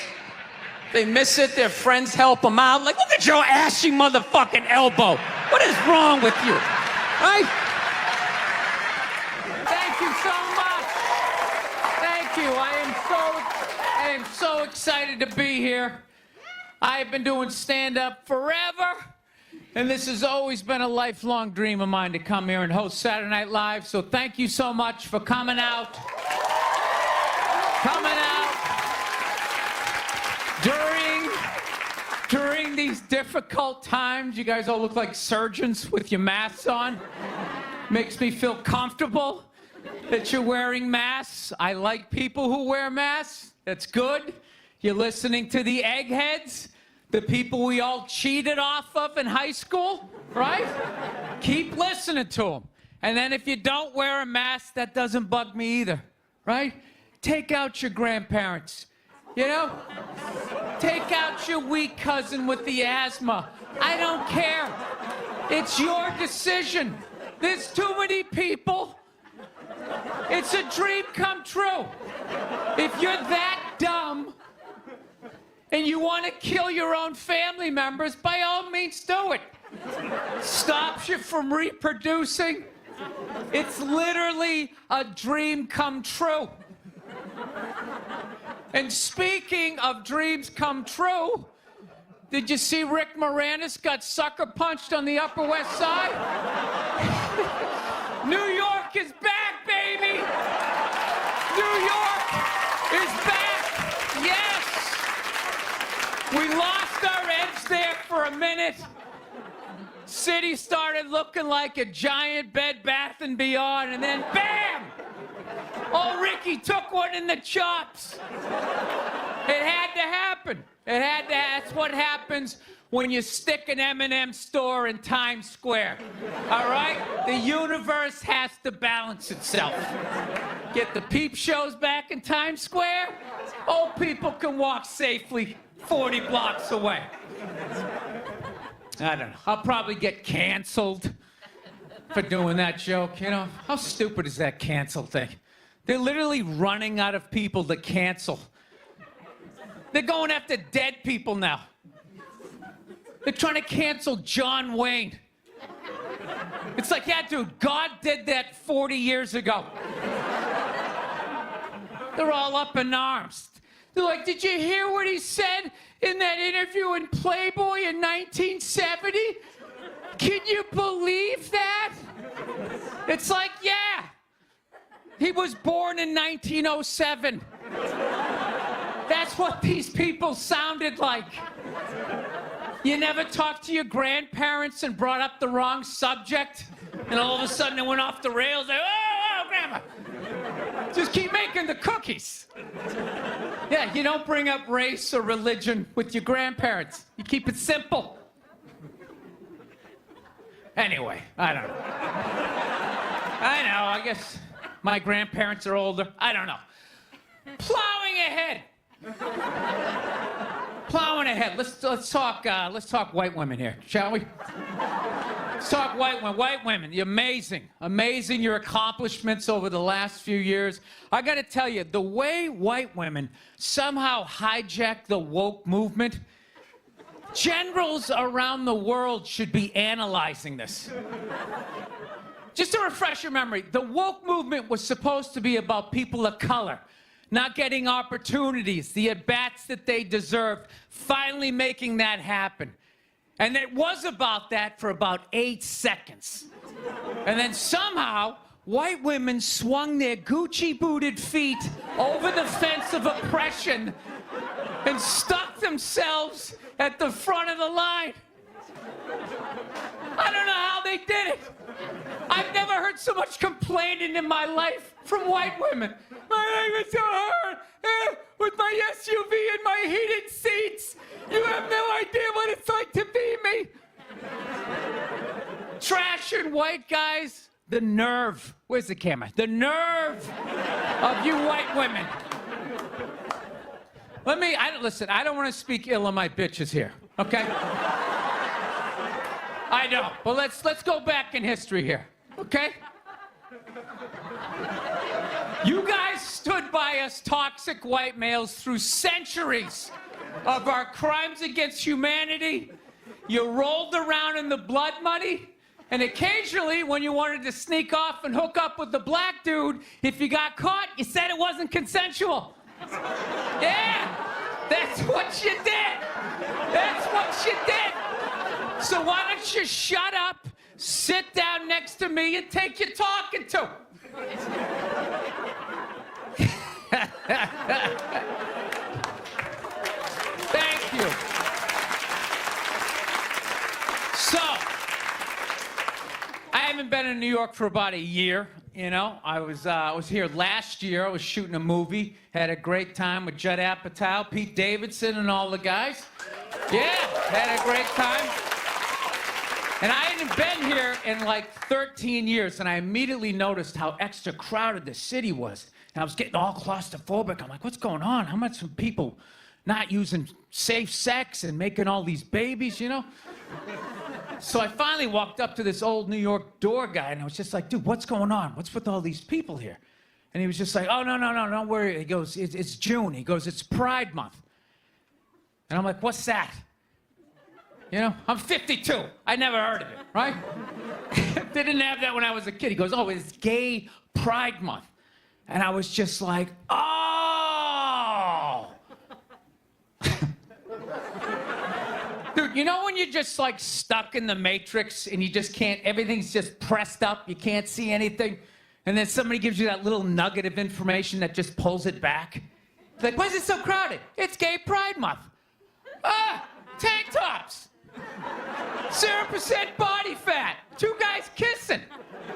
They miss it. Their friends help them out. Like, look at your ashy motherfucking elbow. What is wrong with you? Right? Thank you so much. Thank you. I am so excited to be here. I've been doing stand-up forever, and this has always been a lifelong dream of mine to come here and host Saturday Night Live. So thank you so much for coming out. During these difficult times, you guys all look like surgeons with your masks on. Makes me feel comfortable that you're wearing masks. I like people who wear masks. That's good. You're listening to the eggheads, the people we all cheated off of in high school, right? Keep listening to them. And then if you don't wear a mask, that doesn't bug me either, right? Take out your grandparents, you know? Take out your weak cousin with the asthma. I don't care. It's your decision. There's too many people. It's a dream come true. If you're that dumb and you want to kill your own family members, by all means do it. Stops you from reproducing. It's literally a dream come true. And speaking of dreams come true, did you see Rick Moranis got sucker punched on the Upper West Side? New York is back, baby! New York is back! Yes! We lost our edge there for a minute. City started looking like a giant Bed Bath & Beyond, and then bam! Oh, Ricky took one in the chops. It had to happen. That's what happens when you stick an M&M store in Times Square. All right? The universe has to balance itself. Get the peep shows back in Times Square. Old people can walk safely 40 blocks away. I don't know. I'll probably get canceled for doing that joke. You know, how stupid is that cancel thing? They're literally running out of people to cancel. They're going after dead people now. They're trying to cancel John Wayne. It's like, yeah, dude, God did that 40 years ago. They're all up in arms. They're like, did you hear what he said in that interview in Playboy in 1970? Can you believe that? It's like, yeah. He was born in 1907. That's what these people sounded like. You never talked to your grandparents and brought up the wrong subject, and all of a sudden it went off the rails. Like, oh, camera. Just keep making the cookies. Yeah, you don't bring up race or religion with your grandparents. You keep it simple. Anyway, I don't know. I guess my grandparents are older. I don't know. Plowing ahead. Plowing ahead. Let's talk white women here, shall we? Let's talk white women. White women, you're amazing your accomplishments over the last few years. I got to tell you, the way white women somehow hijack the woke movement, generals around the world should be analyzing this. Just to refresh your memory, the woke movement was supposed to be about people of color not getting opportunities, the at-bats that they deserved, finally making that happen. And it was about that for about 8 seconds. And then somehow, white women swung their Gucci-booted feet over the fence of oppression and stuck themselves at the front of the line. I don't know how they did it. I've never heard so much complaining in my life from white women. My life is so hard. With my SUV and my heated seats. You have no idea what it's like to be me. Trashing white guys. The nerve. Where's the camera? The nerve of you white women. Listen, I don't want to speak ill of my bitches here, okay? I know, but let's go back in history here, okay? You guys stood by us toxic white males through centuries of our crimes against humanity. You rolled around in the blood money, and occasionally when you wanted to sneak off and hook up with the black dude, if you got caught, you said it wasn't consensual. Yeah, that's what you did. That's what you did. So why don't you shut up, sit down next to me, and take your talking to. Thank you. So, I haven't been in New York for about a year. You know, I was here last year. I was shooting a movie. Had a great time with Judd Apatow, Pete Davidson, and all the guys. Yeah, had a great time. And I hadn't been here in like 13 years, and I immediately noticed how extra crowded the city was. And I was getting all claustrophobic. I'm like, what's going on? How much of people not using safe sex and making all these babies, you know? So I finally walked up to this old New York door guy, and I was just like, dude, what's going on? What's with all these people here? And he was just like, oh, no, don't worry. He goes, it's June. He goes, it's Pride Month. And I'm like, what's that? You know, I'm 52. I never heard of it, right? Didn't have that when I was a kid. He goes, oh, it's Gay Pride Month. And I was just like, oh. Dude, you know when you're just like stuck in the Matrix and you just can't, everything's just pressed up, you can't see anything, and then somebody gives you that little nugget of information that just pulls it back? Like, why is it so crowded? It's Gay Pride Month. Ah, tank tops. 0% body fat. 2 guys kissing.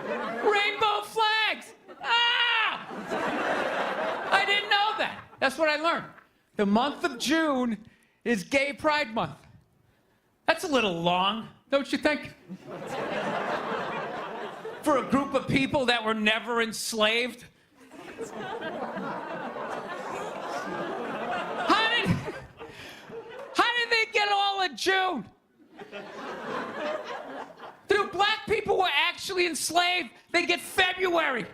Rainbow flags. Ah! I didn't know that. That's what I learned. The month of June is Gay Pride Month. That's a little long, don't you think? For a group of people that were never enslaved. How did they get all of June? Dude, black people were actually enslaved. They get February.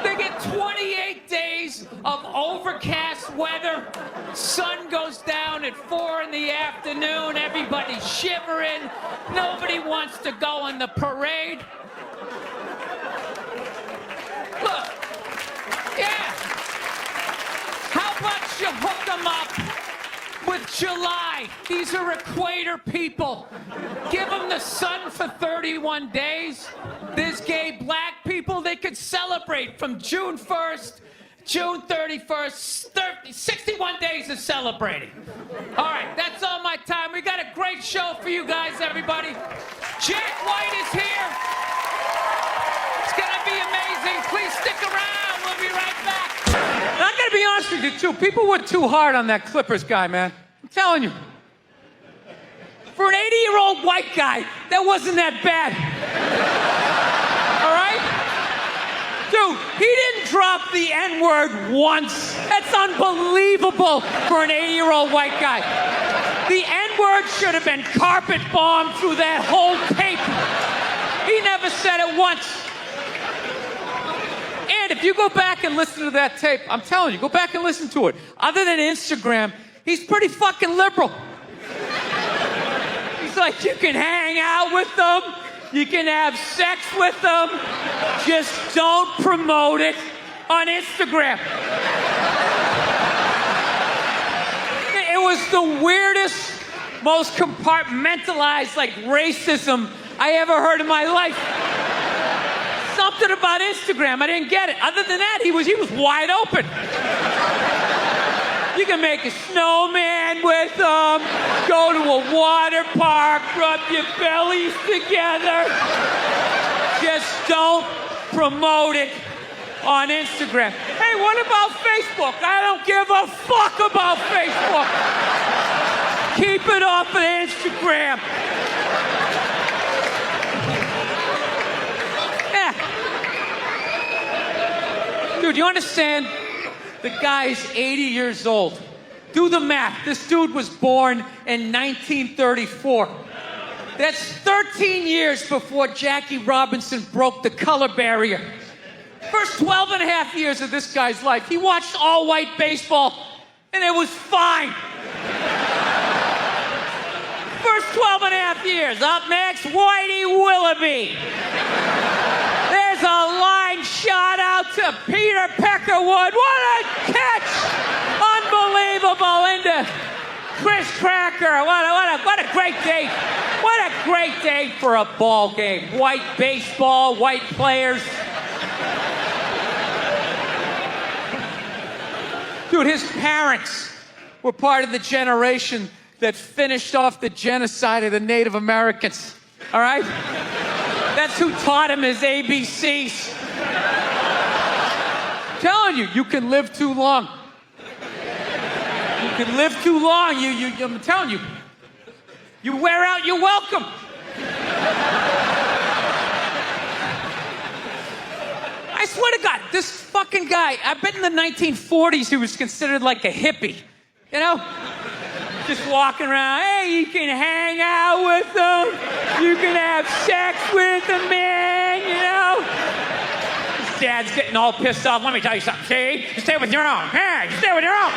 They get 28 days of overcast weather. Sun goes down at 4 in the afternoon. Everybody's shivering. Nobody wants to go on the parade. Look, yeah. How about you hook them up with July? These are equator people. Give them the sun for 31 days. There's gay black people. They could celebrate from June 1st, June 31st, 61 days of celebrating. All right, that's all my time. We got a great show for you guys, everybody. Jack White is here. It's gonna be amazing. Please stick Stick around. We'll be right back. And I gotta be honest with you, too. People were too hard on that Clippers guy, man. I'm telling you. For an 80-year-old white guy, that wasn't that bad. All right? Dude, he didn't drop the N-word once. That's unbelievable for an 80-year-old white guy. The N-word should have been carpet bombed through that whole tape. He never said it once. And if you go back and listen to that tape, I'm telling you, go back and listen to it. Other than Instagram, he's pretty fucking liberal. He's like, you can hang out with them, you can have sex with them, just don't promote it on Instagram. It was the weirdest, most compartmentalized, like, racism I ever heard in my life. Something about Instagram, I didn't get it. Other than that, he was wide open. You can make a snowman with them, go to a water park, rub your bellies together. Just don't promote it on Instagram. Hey, what about Facebook? I don't give a fuck about Facebook. Keep it off of Instagram. Yeah. Dude, you understand? The guy's 80 years old. Do the math. This dude was born in 1934. That's 13 years before Jackie Robinson broke the color barrier. First 12 and a half years of this guy's life, he watched all-white baseball, and it was fine. First 12 and a half years. Up next, Whitey Willoughby. There's a line shot out to Peter Peckerwood. What a catch! Unbelievable into Chris Cracker. What a great day. What a great day for a ball game. White baseball, white players. Dude, his parents were part of the generation that finished off the genocide of the Native Americans. All right? That's who taught him his ABCs. I'm telling you, you can live too long. You can live too long. I'm telling you. You wear out your welcome. I swear to God, this fucking guy, I bet in the 1940s he was considered like a hippie. You know? Just walking around, hey, you can hang out with them, you can have sex with them, man, you know? His dad's getting all pissed off. Let me tell you something, see? You stay with your own. Hey, you stay with your own.